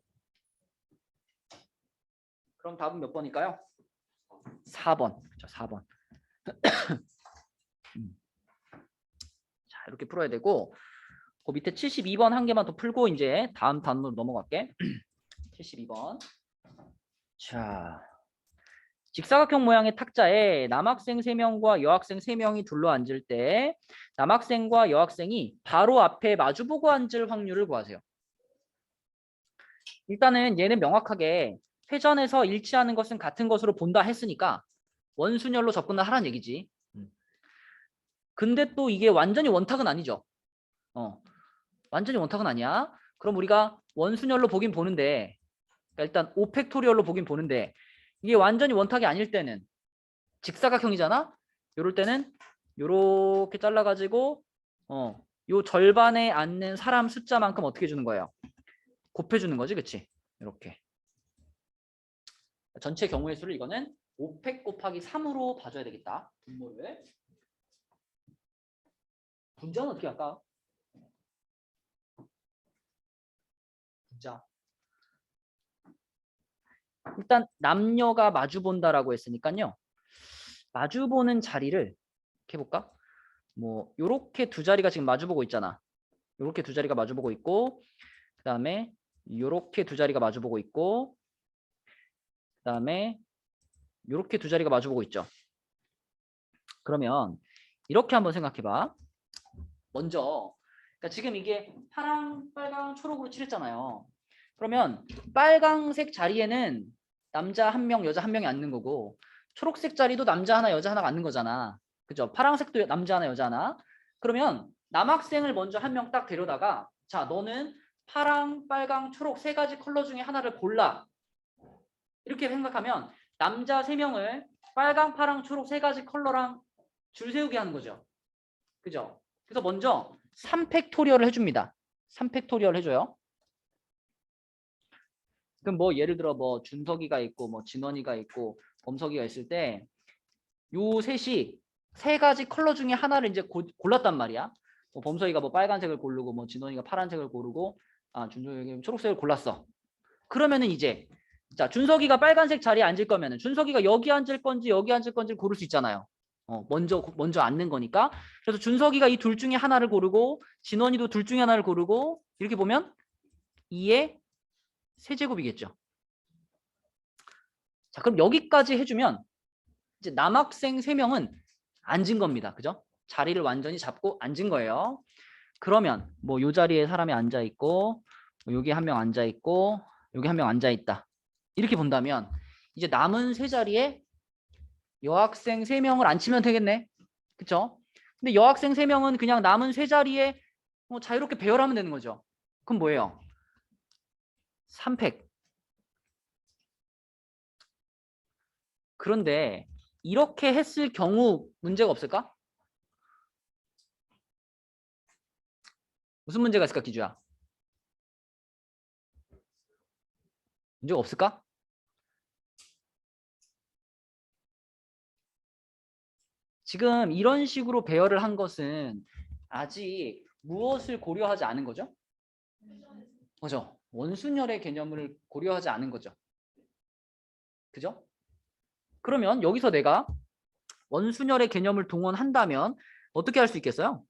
그럼 답은 몇 번일까요? 4번. 그렇죠, 4번. 자, 이렇게 풀어야 되고 그 밑에 72번 한 개만 더 풀고 이제 다음 단문으로 넘어갈게. 72번. 자, 직사각형 모양의 탁자에 남학생 3명과 여학생 3명이 둘러앉을 때 남학생과 여학생이 바로 앞에 마주보고 앉을 확률을 구하세요. 일단은 얘는 명확하게 회전에서 일치하는 것은 같은 것으로 본다 했으니까 원순열로 접근을 하라는 얘기지. 근데 또 이게 완전히 원탁은 아니죠. 완전히 원탁은 아니야. 그럼 우리가 원순열로 보긴 보는데, 그러니까 일단 오팩토리얼로 보긴 보는데, 이게 완전히 원탁이 아닐 때는 직사각형이잖아. 요럴 때는 요렇게 잘라가지고 요 절반에 앉는 사람 숫자만큼 어떻게 해주는 거예요? 곱해주는 거지, 그치? 이렇게 전체 경우의 수를 이거는 5팩 곱하기 3으로 봐줘야 되겠다. 분모를. 분자는 어떻게 할까? 분자. 일단 남녀가 마주 본다라고 했으니까요. 마주 보는 자리를 이렇게 해볼까? 뭐 요렇게 두 자리가 지금 마주 보고 있잖아. 요렇게 두 자리가 마주 보고 있고, 그 다음에 요렇게 두 자리가 마주 보고 있고, 그 다음에 요렇게 두 자리가 마주 보고 있죠. 그러면 이렇게 한번 생각해봐. 먼저 그러니까 지금 이게 파랑, 빨강, 초록으로 칠했잖아요. 그러면 빨강색 자리에는 남자 1명, 여자 1명이 앉는 거고, 초록색 자리도 남자 하나, 여자 하나가 앉는 거잖아. 그죠? 파랑색도 남자 하나, 여자 하나. 그러면 남학생을 먼저 1명 딱 데려다가, 자, 너는 파랑, 빨강, 초록 3가지 컬러 중에 하나를 골라. 이렇게 생각하면 남자 3명을 빨강, 파랑, 초록 3가지 컬러랑 줄 세우게 하는 거죠. 그죠? 그래서 먼저 3팩토리얼을 해줍니다. 3팩토리얼 해줘요. 그럼 뭐 예를 들어 뭐 준석이가 있고 뭐 진원이가 있고 범석이가 있을 때 요 셋이 3가지 컬러 중에 하나를 이제 골랐단 말이야. 뭐 범석이가 뭐 빨간색을 고르고 뭐 진원이가 파란색을 고르고 준석이가 초록색을 골랐어. 그러면은 이제 자, 준석이가 빨간색 자리에 앉을 거면은 준석이가 여기 앉을 건지 여기 앉을 건지 고를 수 있잖아요. 먼저 앉는 거니까. 그래서 준석이가 이 둘 중에 하나를 고르고 진원이도 둘 중에 하나를 고르고 이렇게 보면 2의 세제곱이겠죠. 자, 그럼 여기까지 해주면 이제 남학생 3명은 앉은 겁니다. 그죠? 자리를 완전히 잡고 앉은 거예요. 그러면 뭐 요 자리에 사람이 앉아 있고 여기 1명 앉아 있고 여기 1명 앉아 있다. 이렇게 본다면 이제 남은 세 자리에 여학생 3명을 앉히면 되겠네. 그쵸? 근데 여학생 3명은 그냥 남은 세 자리에 자유롭게 배열하면 되는 거죠. 그럼 뭐예요? 3팩. 그런데 이렇게 했을 경우 문제가 없을까? 무슨 문제가 있을까, 기주야? 문제가 없을까? 지금 이런 식으로 배열을 한 것은 아직 무엇을 고려하지 않은 거죠? 그죠? 원순열의 개념을 고려하지 않은 거죠. 그죠? 그러면 여기서 내가 원순열의 개념을 동원한다면 어떻게 할 수 있겠어요?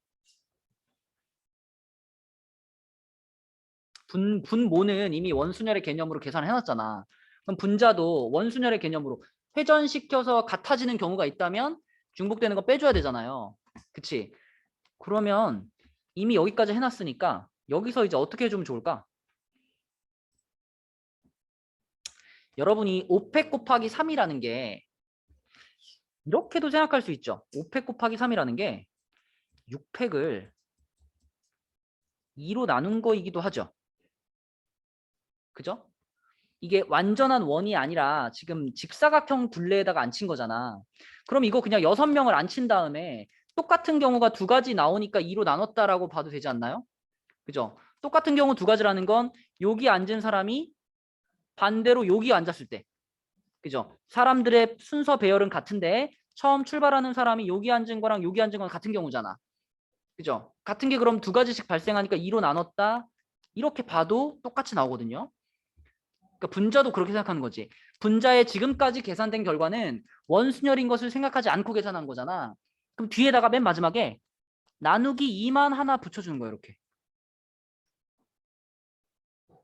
분모는 이미 원순열의 개념으로 계산을 해놨잖아. 그럼 분자도 원순열의 개념으로 회전시켜서 같아지는 경우가 있다면 중복되는 거 빼줘야 되잖아요. 그치? 그러면 이미 여기까지 해놨으니까 여기서 이제 어떻게 해주면 좋을까? 여러분이 5팩 곱하기 3이라는 게 이렇게도 생각할 수 있죠. 5팩 곱하기 3이라는 게 6팩을 2로 나눈 거이기도 하죠. 그죠? 이게 완전한 원이 아니라 지금 직사각형 둘레에다가 앉힌 거잖아. 그럼 이거 그냥 6명을 앉힌 다음에 똑같은 경우가 2가지 나오니까 2로 나눴다라고 봐도 되지 않나요? 그죠? 똑같은 경우 2가지라는 건 여기 앉은 사람이 반대로 여기 앉았을 때, 그죠? 사람들의 순서 배열은 같은데 처음 출발하는 사람이 여기 앉은 거랑 여기 앉은 건 같은 경우잖아. 그죠? 같은 게 그럼 2가지씩 발생하니까 2로 나눴다. 이렇게 봐도 똑같이 나오거든요. 그러니까 분자도 그렇게 생각하는 거지. 분자의 지금까지 계산된 결과는 원순열인 것을 생각하지 않고 계산한 거잖아. 그럼 뒤에다가 맨 마지막에 나누기 2만 하나 붙여주는 거예요. 이렇게.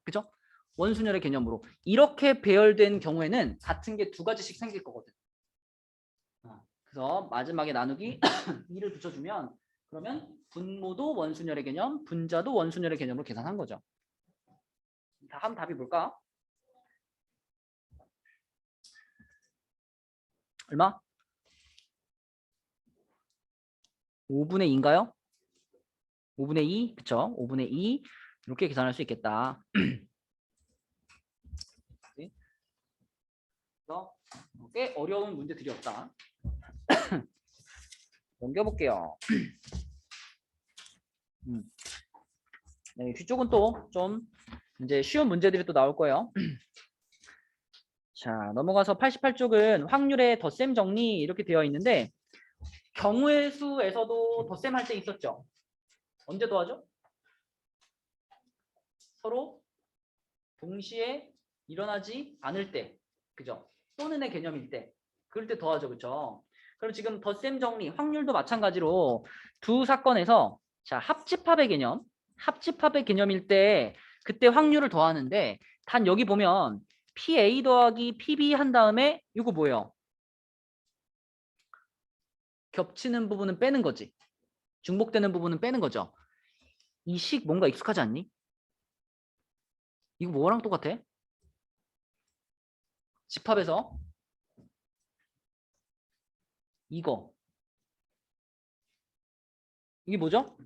그죠? 원순열의 개념으로. 이렇게 배열된 경우에는 같은 게 2가지씩 생길 거거든. 그래서 마지막에 나누기 2를 붙여주면 그러면 분모도 원순열의 개념, 분자도 원순열의 개념으로 계산한 거죠. 다음 답이 뭘까? 얼마? 5분의 2인가요? 5분의 2, 그쵸? 5분의 2 이렇게 계산할 수 있겠다. 그래서 꽤 어려운 문제들이었다. 넘겨볼게요. 네, 뒤쪽은 또 좀 이제 쉬운 문제들이 또 나올 거예요. 자, 넘어가서 88쪽은 확률의 덧셈 정리 이렇게 되어 있는데 경우의 수에서도 덧셈 할 때 있었죠. 언제 더하죠? 서로 동시에 일어나지 않을 때, 그죠? 또는의 개념일 때, 그럴 때 더하죠, 그죠? 그럼 지금 덧셈 정리, 확률도 마찬가지로 두 사건에서 자 합집합의 개념, 합집합의 개념일 때 그때 확률을 더하는데 단 여기 보면 PA 더하기 PB 한 다음에 이거 뭐예요? 겹치는 부분은 빼는 거지. 중복되는 부분은 빼는 거죠. 이 식 뭔가 익숙하지 않니? 이거 뭐랑 똑같아? 집합에서 이거 이게 뭐죠?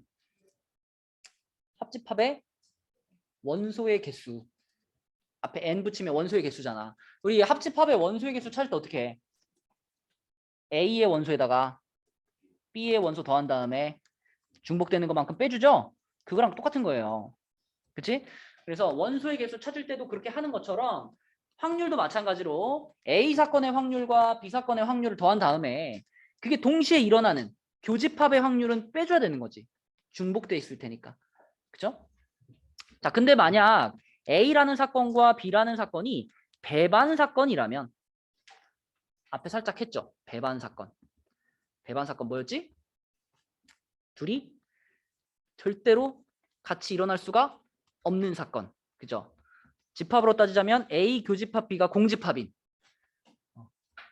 합집합의 원소의 개수. 앞에 n 붙이면 원소의 개수잖아. 우리 합집합의 원소의 개수 찾을 때 어떻게 해? A의 원소에다가 B의 원소 더한 다음에 중복되는 것만큼 빼주죠? 그거랑 똑같은 거예요. 그치? 그래서 원소의 개수 찾을 때도 그렇게 하는 것처럼 확률도 마찬가지로 A 사건의 확률과 B 사건의 확률을 더한 다음에 그게 동시에 일어나는 교집합의 확률은 빼줘야 되는 거지. 중복돼 있을 테니까. 그죠? 자, 근데 만약 A라는 사건과 B라는 사건이 배반 사건이라면 앞에 살짝 했죠. 배반 사건. 배반 사건 뭐였지? 둘이 절대로 같이 일어날 수가 없는 사건. 그죠? 집합으로 따지자면 A 교집합 B가 공집합인.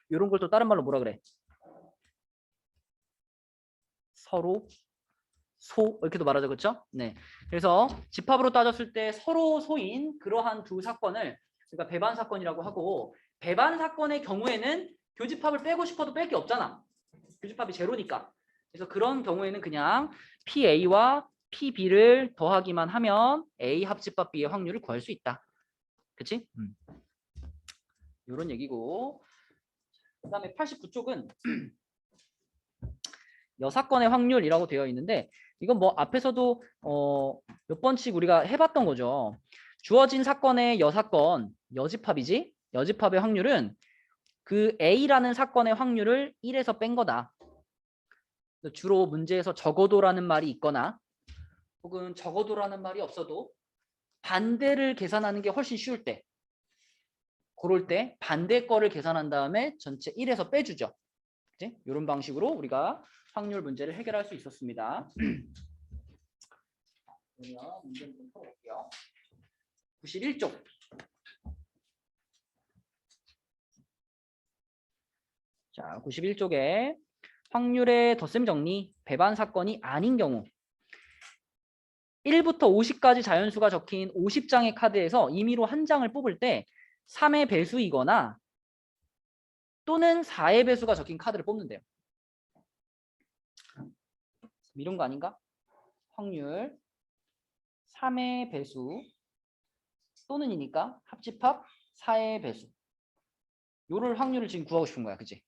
이런 걸 또 다른 말로 뭐라 그래? 서로 소 이렇게도 말하죠. 그렇죠? 네. 그래서 집합으로 따졌을 때 서로 소인 그러한 두 사건을 그러니까 배반 사건이라고 하고 배반 사건의 경우에는 교집합을 빼고 싶어도 뺄 게 없잖아. 교집합이 제로니까. 그래서 그런 경우에는 그냥 PA와 PB를 더하기만 하면 A 합집합 B의 확률을 구할 수 있다. 그치? 이런 얘기고 그 다음에 89쪽은 여사건의 확률이라고 되어 있는데 이건 뭐 앞에서도 몇 번씩 우리가 해봤던 거죠. 주어진 사건의 여사건, 여집합이지? 여집합의 확률은 그 A라는 사건의 확률을 1에서 뺀 거다. 주로 문제에서 적어도라는 말이 있거나 혹은 적어도라는 말이 없어도 반대를 계산하는 게 훨씬 쉬울 때 그럴 때 반대 거를 계산한 다음에 전체 1에서 빼주죠. 그치? 이런 방식으로 우리가 확률 문제를 해결할 수 있었습니다. 그러면 문제를 좀 풀어볼게요. 91쪽. 자, 91쪽에 확률의 덧셈 정리, 배반 사건이 아닌 경우 1부터 50까지 자연수가 적힌 50장의 카드에서 임의로 한 장을 뽑을 때 3의 배수이거나 또는 4의 배수가 적힌 카드를 뽑는데요. 이런 거 아닌가? 확률 3의 배수 또는이니까 합집합 4의 배수. 요럴 확률을 지금 구하고 싶은 거야. 그치?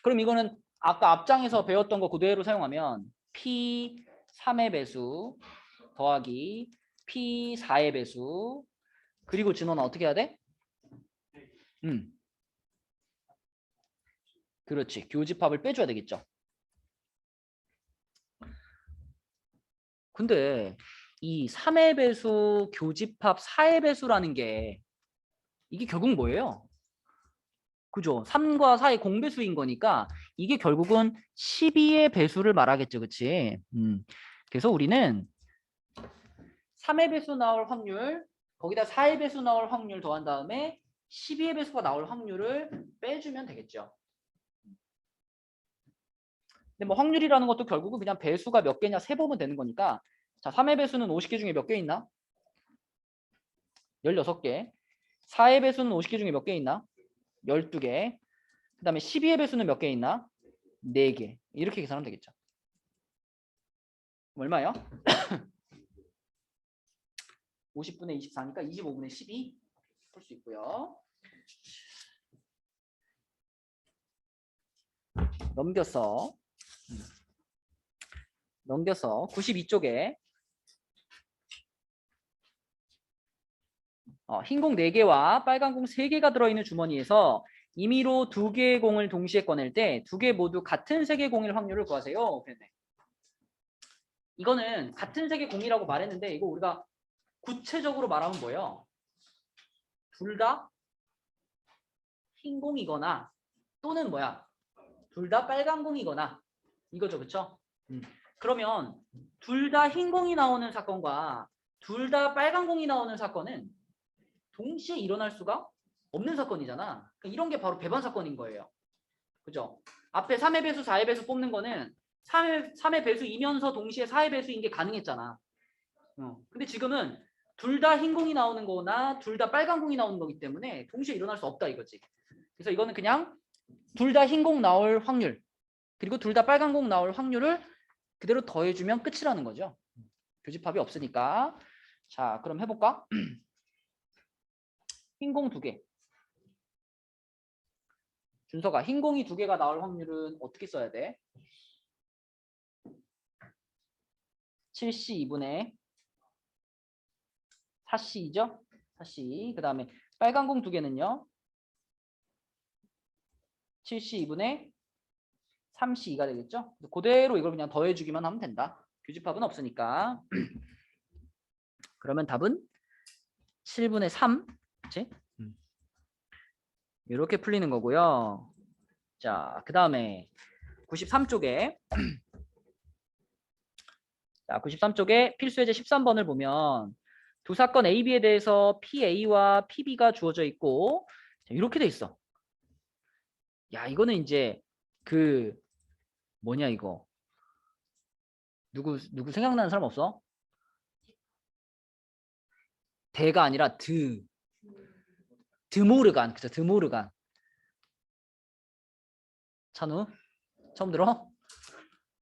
그럼 이거는 아까 앞장에서 배웠던 거 그대로 사용하면 P 3의 배수 더하기 P 4의 배수 그리고 진원아 어떻게 해야 돼? 그렇지. 교집합을 빼줘야 되겠죠. 근데 이 3의 배수 교집합 4의 배수라는 게 이게 결국 뭐예요? 그죠? 3과 4의 공배수인 거니까 이게 결국은 12의 배수를 말하겠죠. 그치? 그래서 우리는 3의 배수 나올 확률 거기다 4의 배수 나올 확률 더한 다음에 12의 배수가 나올 확률을 빼주면 되겠죠. 근데 뭐 확률이라는 것도 결국은 그냥 배수가 몇 개냐 세보면 되는 거니까 자 3의 배수는 50개 중에 몇 개 있나? 16개. 4의 배수는 50개 중에 몇 개 있나? 12개. 그 다음에 12의 배수는 몇 개 있나? 4개. 이렇게 계산하면 되겠죠. 얼마요? 50분의 24니까 25분의 12 풀 수 있고요. 넘겨서 92쪽에 흰 공 4개와 빨간 공 3개가 들어있는 주머니에서 임의로 2개의 공을 동시에 꺼낼 때 2개 모두 같은 색의 공일 확률을 구하세요. 이거는 같은 색의 공이라고 말했는데 이거 우리가 구체적으로 말하면 뭐예요? 둘 다 흰 공이거나 또는 뭐야? 둘 다 빨간 공이거나 이거죠. 그쵸? 그러면 둘 다 흰 공이 나오는 사건과 둘 다 빨간 공이 나오는 사건은 동시에 일어날 수가 없는 사건이잖아. 그러니까 이런 게 바로 배반 사건인 거예요. 그죠? 앞에 3의 배수, 4의 배수 뽑는 거는 3의 배수이면서 동시에 4의 배수인 게 가능했잖아. 근데 지금은 둘 다 흰 공이 나오는 거나 둘 다 빨간 공이 나오는 거기 때문에 동시에 일어날 수 없다 이거지. 그래서 이거는 그냥 둘 다 흰 공 나올 확률 그리고 둘 다 빨간 공 나올 확률을 그대로 더해주면 끝이라는 거죠. 교집합이 없으니까. 자, 그럼 해볼까? 흰 공 2개. 준서가 흰 공이 2개가 나올 확률은 어떻게 써야 돼? 7C 2분의 4C죠? 4C. 그 다음에 빨간 공 2개는요. 7C 2분의 3C가 되겠죠? 그대로 이걸 그냥 더해주기만 하면 된다. 교집합은 없으니까. 그러면 답은 7분의 3. 그치? 이렇게 풀리는 거고요. 자, 그 다음에 93쪽에 자, 93쪽에 필수예제 13번을 보면 두 사건 A, B에 대해서 PA와 PB가 주어져 있고 자, 이렇게 돼 있어. 야, 이거는 이제 그 뭐냐 이거. 누구 생각나는 사람 없어? 대가 아니라 드모르간. 그죠? 드모르간. 찬우? 처음 들어?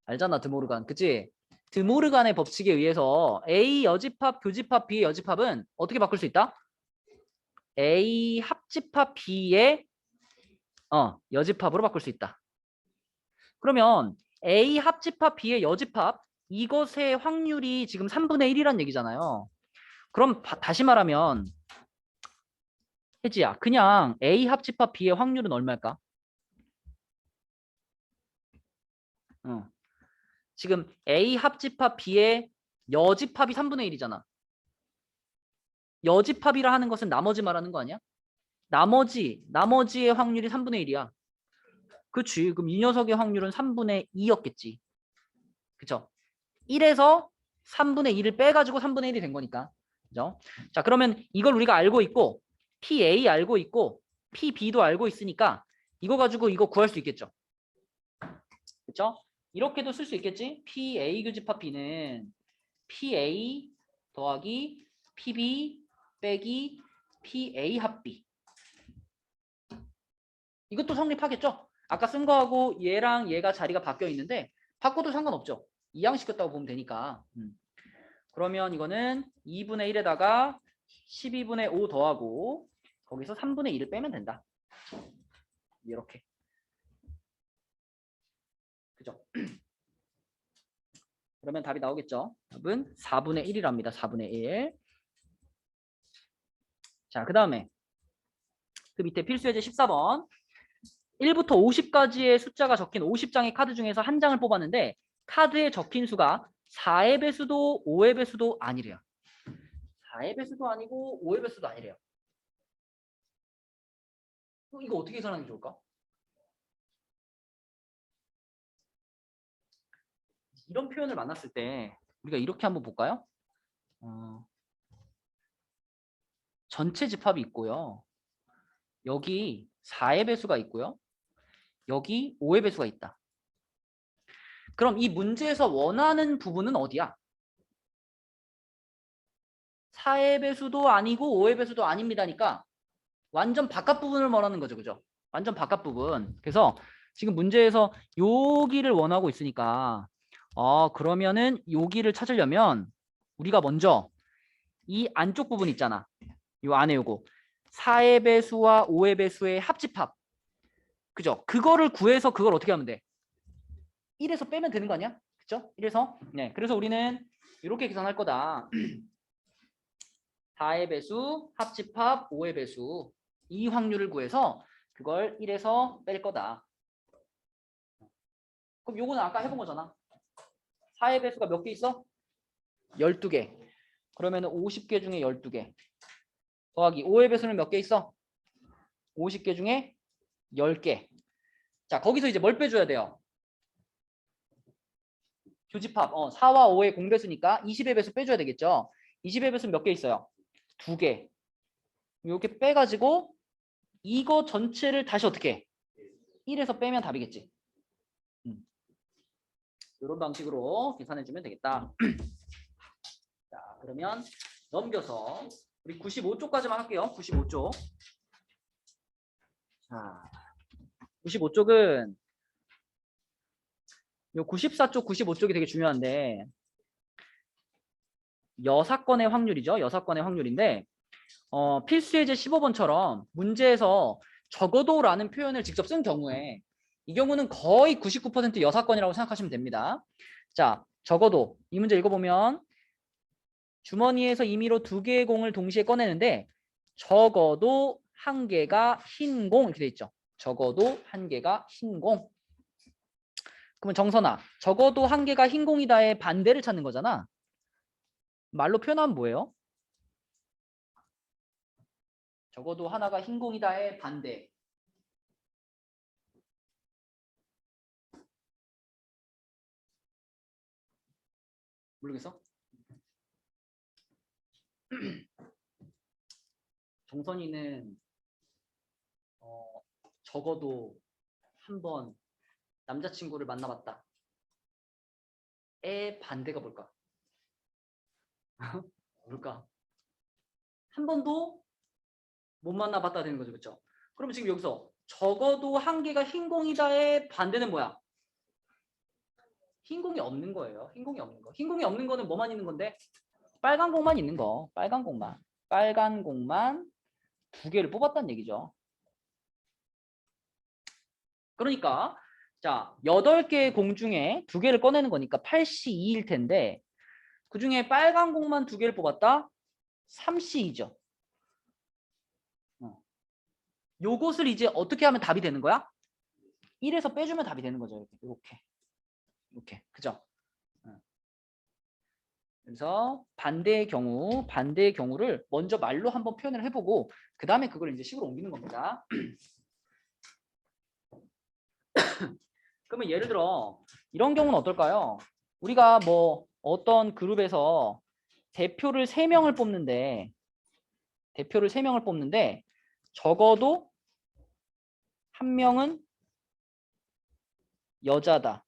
알잖아, 드모르간. 그치? 드모르간의 법칙에 의해서 A 여집합, 교집합, B의 여집합은 어떻게 바꿀 수 있다? A 합집합 B의 여집합으로 바꿀 수 있다. 그러면 A 합집합 B의 여집합 이것의 확률이 지금 3분의 1이란 얘기잖아요. 그럼 다시 말하면 혜지야 그냥 A 합집합 B의 확률은 얼마일까? 지금 A 합집합 B의 여집합이 3분의 1이잖아. 여집합이라 하는 것은 나머지 말하는 거 아니야? 나머지의 확률이 3분의 1이야. 그치. 그럼 이 녀석의 확률은 3분의 2였겠지. 그쵸? 1에서 3분의 2를 빼가지고 3분의 1이 된 거니까. 그죠? 자, 그러면 이걸 우리가 알고 있고, PA 알고 있고, PB도 알고 있으니까, 이거 가지고 이거 구할 수 있겠죠? 그쵸? 이렇게도 쓸 수 있겠지? PA 교집합 B는 PA 더하기 PB 빼기 PA 합 B. 이것도 성립하겠죠? 아까 쓴 거하고 얘랑 얘가 자리가 바뀌어 있는데 바꿔도 상관없죠. 이항시켰다고 보면 되니까. 그러면 이거는 2분의 1에다가 12분의 5 더하고 거기서 3분의 2를 빼면 된다. 이렇게. 그죠? 그러면 답이 나오겠죠? 답은 4분의 1이랍니다. 4분의 1. 자, 그 다음에 그 밑에 필수예제 14번. 1부터 50까지의 숫자가 적힌 50장의 카드 중에서 한 장을 뽑았는데 카드에 적힌 수가 4의 배수도 5의 배수도 아니래요. 4의 배수도 아니고 5의 배수도 아니래요. 이거 어떻게 계산하는 게 좋을까? 이런 표현을 만났을 때 우리가 이렇게 한번 볼까요? 전체 집합이 있고요. 여기 4의 배수가 있고요. 여기 5의 배수가 있다. 그럼 이 문제에서 원하는 부분은 어디야? 4의 배수도 아니고 5의 배수도 아닙니다니까 완전 바깥 부분을 원하는 거죠. 그죠? 완전 바깥 부분. 그래서 지금 문제에서 여기를 원하고 있으니까 그러면은 여기를 찾으려면 우리가 먼저 이 안쪽 부분 있잖아. 요 안에 요거 4의 배수와 5의 배수의 합집합. 그죠? 그거를 구해서 그걸 어떻게 하면 돼? 1에서 빼면 되는 거 아니야? 그죠? 1에서. 네. 그래서 우리는 이렇게 계산할 거다. 4의 배수, 합집합, 5의 배수. 이 확률을 구해서 그걸 1에서 뺄 거다. 그럼 요거는 아까 해본 거잖아. 4의 배수가 몇 개 있어? 12개. 그러면 50개 중에 12개. 더하기 5의 배수는 몇 개 있어? 50개 중에 10개. 자, 거기서 이제 뭘 빼줘야 돼요? 교집합. 4와 5의 공배수니까 20의 배수 빼줘야 되겠죠? 20의 배수는 몇 개 있어요? 2개. 이렇게 빼가지고 이거 전체를 다시 어떻게 해? 1에서 빼면 답이겠지. 이런 방식으로 계산해주면 되겠다. 자, 그러면 넘겨서 우리 95쪽까지만 할게요. 95쪽. 자, 95쪽은 요 94쪽, 95쪽이 되게 중요한데 여사건의 확률이죠. 여사건의 확률인데 필수예제 15번처럼 문제에서 적어도라는 표현을 직접 쓴 경우에 이 경우는 거의 99% 여사건이라고 생각하시면 됩니다. 자, 적어도 이 문제 읽어보면 주머니에서 임의로 2개의 공을 동시에 꺼내는데 적어도 1개가 흰 공 이렇게 돼 있죠. 적어도 1개가 흰 공. 그러면 정선아, 적어도 1개가 흰 공이다의 반대를 찾는 거잖아. 말로 표현하면 뭐예요? 적어도 하나가 흰 공이다의 반대. 모르겠어? 정선이는 적어도 한 번 남자친구를 만나봤다. 의 반대가 뭘까? 뭘까? 한 번도 못 만나봤다 되는 거죠. 그렇죠? 그럼 지금 여기서 적어도 1개가 흰 공이다의 반대는 뭐야? 흰 공이 없는 거예요. 흰 공이 없는 거. 흰 공이 없는 거는 뭐만 있는 건데? 빨간 공만 있는 거. 빨간 공만. 빨간 공만 2개를 뽑았다는 얘기죠. 그러니까 자 8개의 공 중에 2개를 꺼내는 거니까 8C2일 텐데 그 중에 빨간 공만 2개를 뽑았다? 3C2죠. 요것을 이제 어떻게 하면 답이 되는 거야? 1에서 빼주면 답이 되는 거죠. 이렇게. 그죠? 그래서 반대의 경우를 먼저 말로 한번 표현을 해보고 그 다음에 그걸 이제 식으로 옮기는 겁니다. 그러면 예를 들어 이런 경우는 어떨까요? 우리가 뭐 어떤 그룹에서 대표를 3명을 뽑는데 적어도 1명은 여자다.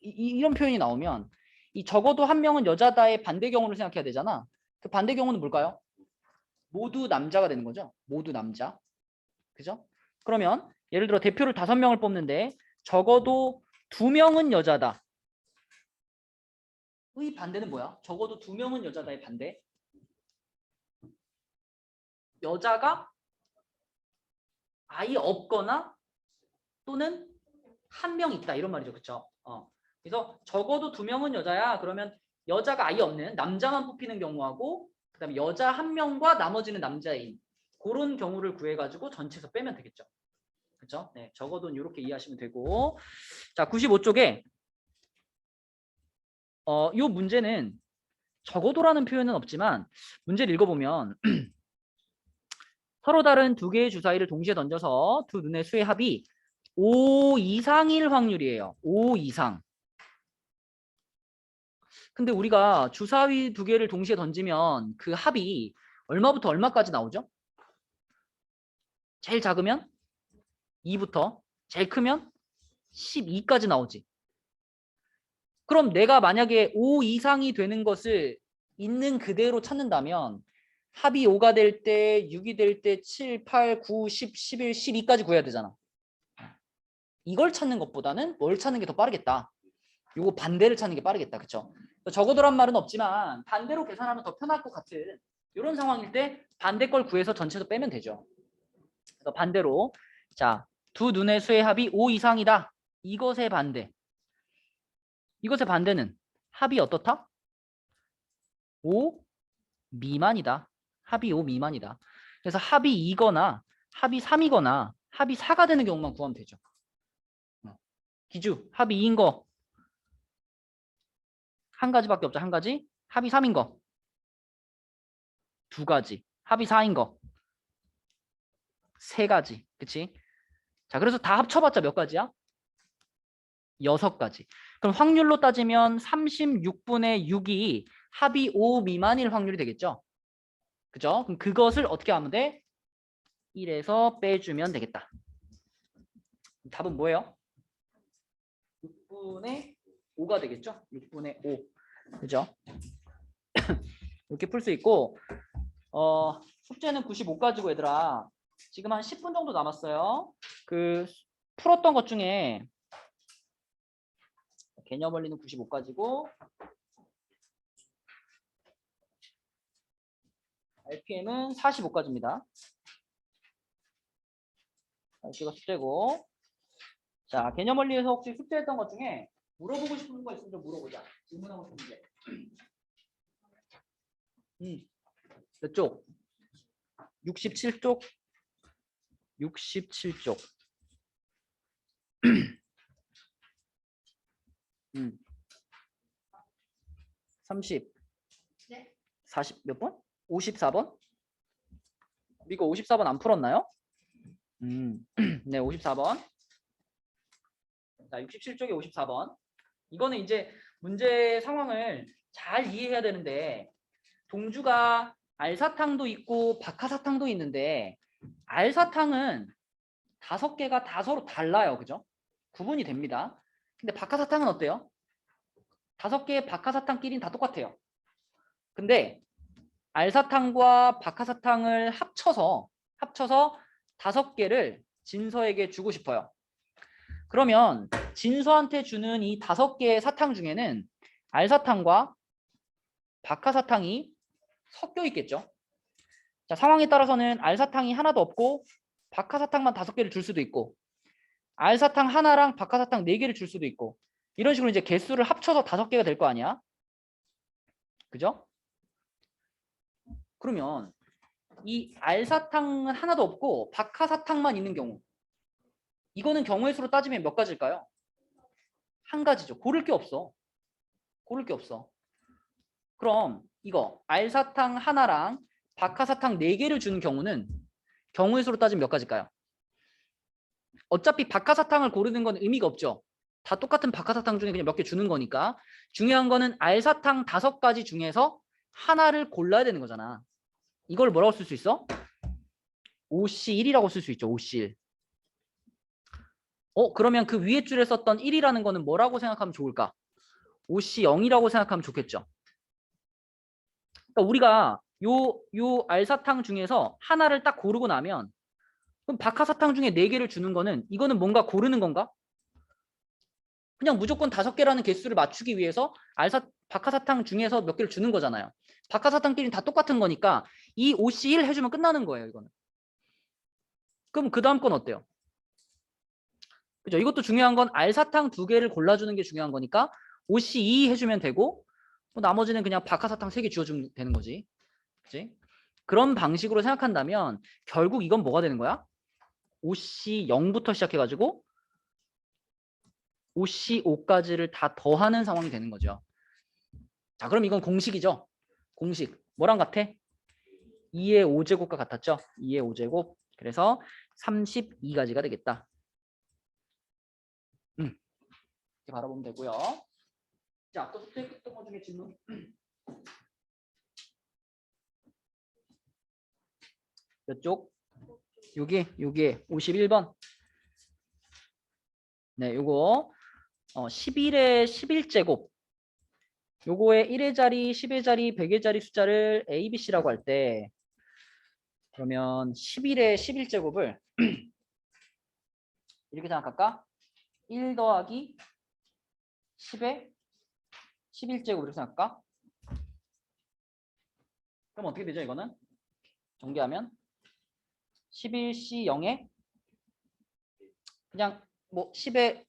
이런 표현이 나오면 이 적어도 1명은 여자다의 반대 경우를 생각해야 되잖아. 그 반대 경우는 뭘까요? 모두 남자가 되는 거죠. 모두 남자. 그죠? 그러면 예를 들어 대표를 5명을 뽑는데 적어도 2명은 여자다. 의 반대는 뭐야? 적어도 2명은 여자다의 반대. 여자가 아예 없거나 또는 1명 있다 이런 말이죠. 그쵸? 그래서 적어도 2명은 여자야. 그러면 여자가 아예 없는 남자만 뽑히는 경우하고 그다음에 여자 1명과 나머지는 남자인 그런 경우를 구해가지고 전체에서 빼면 되겠죠. 그렇죠? 네, 적어도는 이렇게 이해하시면 되고 자 95쪽에 요 문제는 적어도라는 표현은 없지만 문제를 읽어보면 서로 다른 2개의 주사위를 동시에 던져서 두 눈의 수의 합이 5 이상일 확률이에요. 5 이상. 근데 우리가 주사위 2개를 동시에 던지면 그 합이 얼마부터 얼마까지 나오죠? 제일 작으면 2부터 제일 크면 12까지 나오지. 그럼 내가 만약에 5 이상이 되는 것을 있는 그대로 찾는다면 합이 5가 될 때, 6이 될 때, 7, 8, 9, 10, 11, 12까지 구해야 되잖아. 이걸 찾는 것보다는 뭘 찾는 게 더 빠르겠다. 요거 반대를 찾는 게 빠르겠다. 그쵸? 적어도란 말은 없지만 반대로 계산하면 더 편할 것 같은 이런 상황일 때 반대 걸 구해서 전체도 빼면 되죠. 그래서 반대로 자, 두 눈의 수의 합이 5 이상이다. 이것의 반대. 이것의 반대는 합이 어떻다? 5 미만이다. 합이 5 미만이다. 그래서 합이 2거나 합이 3이거나 합이 4가 되는 경우만 구하면 되죠. 기주 합이 2인 거 한 가지밖에 없죠. 한 가지. 합이 3인 거 두 가지. 합이 4인 거 세 가지. 그치? 자, 그래서 다 합쳐봤자 몇 가지야? 6가지. 그럼 확률로 따지면 36분의 6이 합이 5 미만일 확률이 되겠죠? 그죠? 그럼 그것을 어떻게 하면 돼? 1에서 빼주면 되겠다. 답은 뭐예요? 6분의 5가 되겠죠? 6분의 5. 그죠? 이렇게 풀 수 있고 숙제는 95가지고 얘들아 지금 한 10분 정도 남았어요. 그 풀었던 것 중에 개념 원리는 95가지고 RPM은 45가지입니다. 이거 숙제고 자 개념 원리에서 혹시 숙제했던 것 중에 물어보고 싶은 거 있으면 좀 물어보자. 질문하고 싶은데 몇 쪽? 67쪽 67쪽 30 네. 40 몇 번? 54번? 이거 54번 안 풀었나요? 네 54번 자 67쪽에 54번 이거는 이제 문제 상황을 잘 이해해야 되는데 동주가 알사탕도 있고 박하사탕도 있는데 알사탕은 5개가 다 서로 달라요. 그죠? 구분이 됩니다. 근데 박하사탕은 어때요? 5개의 박하사탕끼리는 다 똑같아요. 근데 알사탕과 박하사탕을 합쳐서 5개를 진서에게 주고 싶어요. 그러면 진서한테 주는 이 5개의 사탕 중에는 알사탕과 박하사탕이 섞여 있겠죠. 자, 상황에 따라서는 알사탕이 하나도 없고 박하사탕만 5개를 줄 수도 있고 알사탕 하나랑 박하사탕 4개를 줄 수도 있고 이런 식으로 이제 개수를 합쳐서 5개가 될 거 아니야. 그죠? 그러면 이 알사탕은 하나도 없고 박하사탕만 있는 경우 이거는 경우의 수로 따지면 몇 가지일까요? 한 가지죠. 고를 게 없어. 고를 게 없어. 그럼 이거 알사탕 하나랑 박하사탕 4개를 주는 경우는 경우의 수로 따지면 몇 가지일까요? 어차피 박하사탕을 고르는 건 의미가 없죠. 다 똑같은 박하사탕 중에 그냥 몇 개 주는 거니까 중요한 거는 알사탕 5가지 중에서 하나를 골라야 되는 거잖아. 이걸 뭐라고 쓸 수 있어? OC1이라고 쓸 수 있죠. OC1. 그러면 그 위에 줄에 썼던 1이라는 거는 뭐라고 생각하면 좋을까? OC0이라고 생각하면 좋겠죠. 그러니까 우리가 요 알사탕 중에서 하나를 딱 고르고 나면 그럼 박하사탕 중에 4개를 주는 거는 이거는 뭔가 고르는 건가? 그냥 무조건 5개라는 개수를 맞추기 위해서 박하사탕 중에서 몇 개를 주는 거잖아요. 박하사탕끼리는 다 똑같은 거니까 이 OC1 해주면 끝나는 거예요. 이거는. 그럼 그 다음 건 어때요? 그죠? 이것도 중요한 건 알사탕 2개를 골라주는 게 중요한 거니까 OC2 해주면 되고 뭐 나머지는 그냥 박하사탕 3개 주어주면 되는 거지. 그치? 그런 방식으로 생각한다면 결국 이건 뭐가 되는 거야? OC0부터 시작해가지고 OC5까지를 다 더하는 상황이 되는 거죠. 자, 그럼 이건 공식이죠. 공식. 뭐랑 같아? 2의 5제곱과 같았죠? 2의 5제곱. 그래서 32가지가 되겠다. 이렇게 바라보면 되고요. 자, 또 숙제했던 것 중에 질문. 몇 쪽? 여기 51번. 네, 요거 11의 11제곱 요거의 1의 자리, 10의 자리, 100의 자리 숫자를 A, B, C라고 할 때 그러면 11의 11제곱을 이렇게 생각할까? 1 더하기 10의 11제곱 이렇게 생각할까? 그럼 어떻게 되죠 이거는? 전개하면 11C 0에 그냥 뭐 10의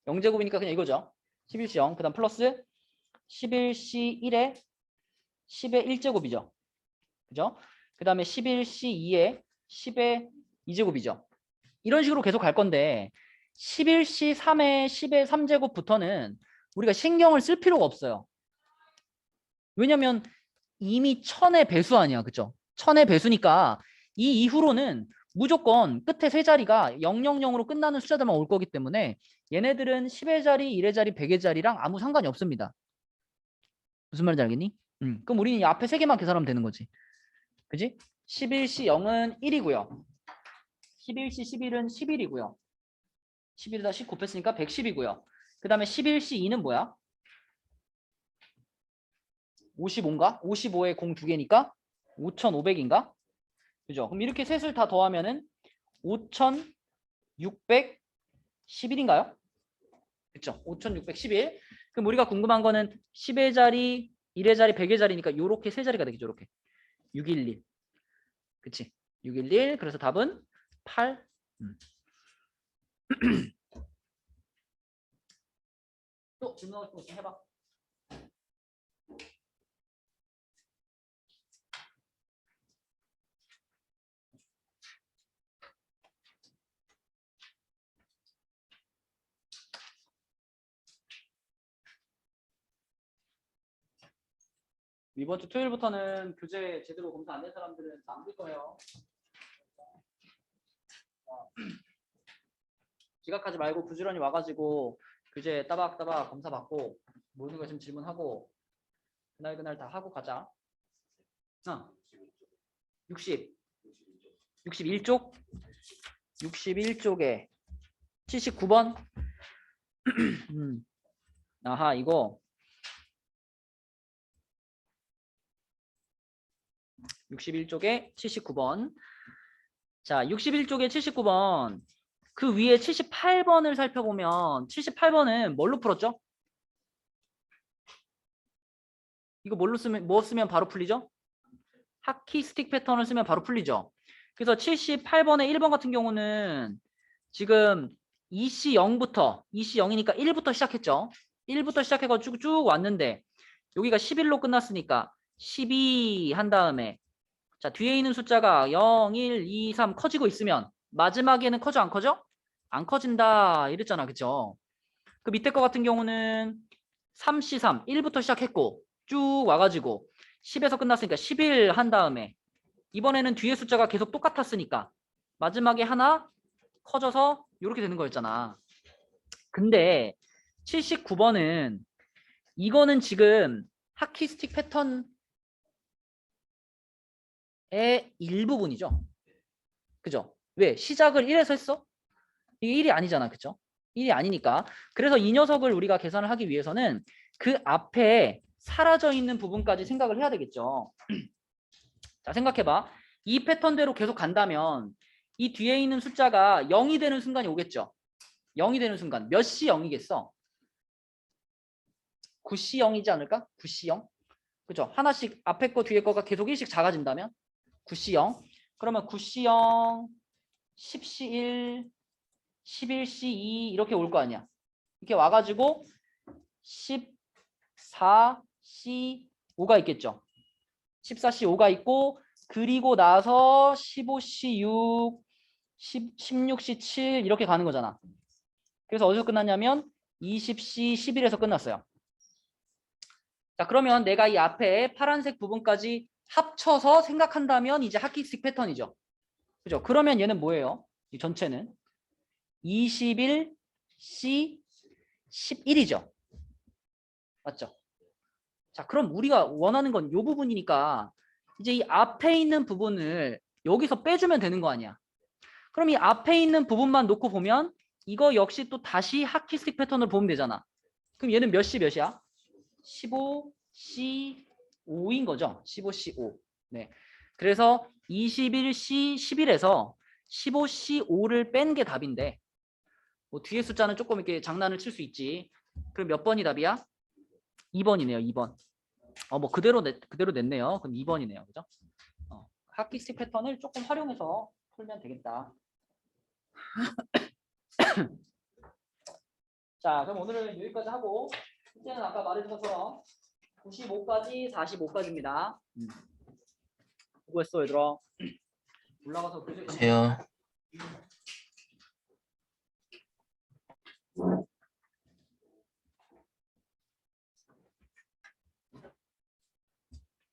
0제곱이니까 그냥 이거죠. 11C 0 그 다음 플러스 11C 1에 10의 1제곱이죠. 그죠? 그 다음에 11C 2에 10의 2제곱이죠. 이런 식으로 계속 갈 건데 11C 3에 10의 3제곱부터는 우리가 신경을 쓸 필요가 없어요. 왜냐면 이미 1000의 배수 아니야. 그죠? 1000의 배수니까 이 이후로는 무조건 끝에 세 자리가 000으로 끝나는 숫자들만 올 거기 때문에 얘네들은 10의 자리, 1의 자리, 100의 자리랑 아무 상관이 없습니다. 무슨 말인지 알겠니? 그럼 우리는 이 앞에 세 개만 계산하면 되는 거지. 그지? 11C 0은 1이고요. 11C 11은 11이고요. 11에다 10 곱했으니까 110이고요. 그 다음에 11C 2는 뭐야? 55인가? 55에 공 2개니까 5500인가? 그죠? 그럼 이렇게 셋을 다 더하면은 5611인가요? 그쵸? 5611. 그럼 우리가 궁금한 거는 10의 자리, 1의 자리, 100의 자리니까 요렇게 세 자리가 되겠죠. 요렇게. 611. 그치? 611. 그래서 답은 8. 또 질문하고 싶은 거 좀 해봐. 이번 주 토요일부터는 교재 제대로 검사 안 된 사람들은 안 볼 거예요. 지각하지 말고 부지런히 와가지고 교재 따박따박 검사 받고 모르는 거 있으면 질문하고 그날 다 하고 가자. 60, 61쪽, 61쪽에 79번. 아하 이거 61쪽에 79번. 자, 61쪽에 79번. 그 위에 78번을 살펴보면 78번은 뭘로 풀었죠? 이거 뭘로 쓰면 뭐 쓰면 바로 풀리죠? 하키 스틱 패턴을 쓰면 바로 풀리죠. 그래서 78번의 1번 같은 경우는 지금 EC0부터 EC0이니까 1부터 시작했죠. 1부터 시작해가지고 쭉 왔는데 여기가 11로 끝났으니까 12 한 다음에 자 뒤에 있는 숫자가 0, 1, 2, 3 커지고 있으면 마지막에는 커져 안 커져? 안 커진다 이랬잖아. 그쵸? 그 밑에 거 같은 경우는 3C3 1부터 시작했고 쭉 와가지고 10에서 끝났으니까 11 한 다음에 이번에는 뒤에 숫자가 계속 똑같았으니까 마지막에 하나 커져서 이렇게 되는 거였잖아. 근데 79번은 이거는 지금 하키스틱 패턴의 일부분이죠. 그죠? 왜? 시작을 1에서 했어? 이게 1이 아니잖아. 그죠? 1이 아니니까. 그래서 이 녀석을 우리가 계산을 하기 위해서는 그 앞에 사라져 있는 부분까지 생각을 해야 되겠죠. 자, 생각해봐. 이 패턴대로 계속 간다면 이 뒤에 있는 숫자가 0이 되는 순간이 오겠죠. 0이 되는 순간 몇 시 0이겠어? 9시 0이지 않을까? 9시 0. 그죠? 하나씩 앞에 거 뒤에 거가 계속 1씩 작아진다면 9시 0. 그러면 9시 0, 10시 1, 11시 2 이렇게 올 거 아니야. 이렇게 와가지고 14시 5가 있겠죠. 14시 5가 있고 그리고 나서 15시 6, 16시 7 이렇게 가는 거잖아. 그래서 어디서 끝났냐면 20시 11에서 끝났어요. 자, 그러면 내가 이 앞에 파란색 부분까지 합쳐서 생각한다면 이제 하키스틱 패턴이죠. 그죠? 그러면 얘는 뭐예요? 이 전체는 21, C, 11이죠. 맞죠? 자, 그럼 우리가 원하는 건 이 부분이니까 이제 이 앞에 있는 부분을 여기서 빼주면 되는 거 아니야. 그럼 이 앞에 있는 부분만 놓고 보면 이거 역시 또 다시 하키스틱 패턴을 보면 되잖아. 그럼 얘는 몇 시 몇이야? 15, C5인 거죠. 15C5. 네. 그래서 21C11에서 15C5를 뺀 게 답인데 뭐 뒤에 숫자는 조금 이렇게 장난을 칠 수 있지. 그럼 몇 번이 답이야? 2번이네요. 2번. 뭐 그대로 냈네요. 그럼 2번이네요. 그죠? 학기식 패턴을 조금 활용해서 풀면 되겠다. 자, 그럼 오늘은 여기까지 하고 숙제는 아까 말해준 것처럼 95까지 45까지입니다. 수고했어 얘들아. 올라가서 교재 세요.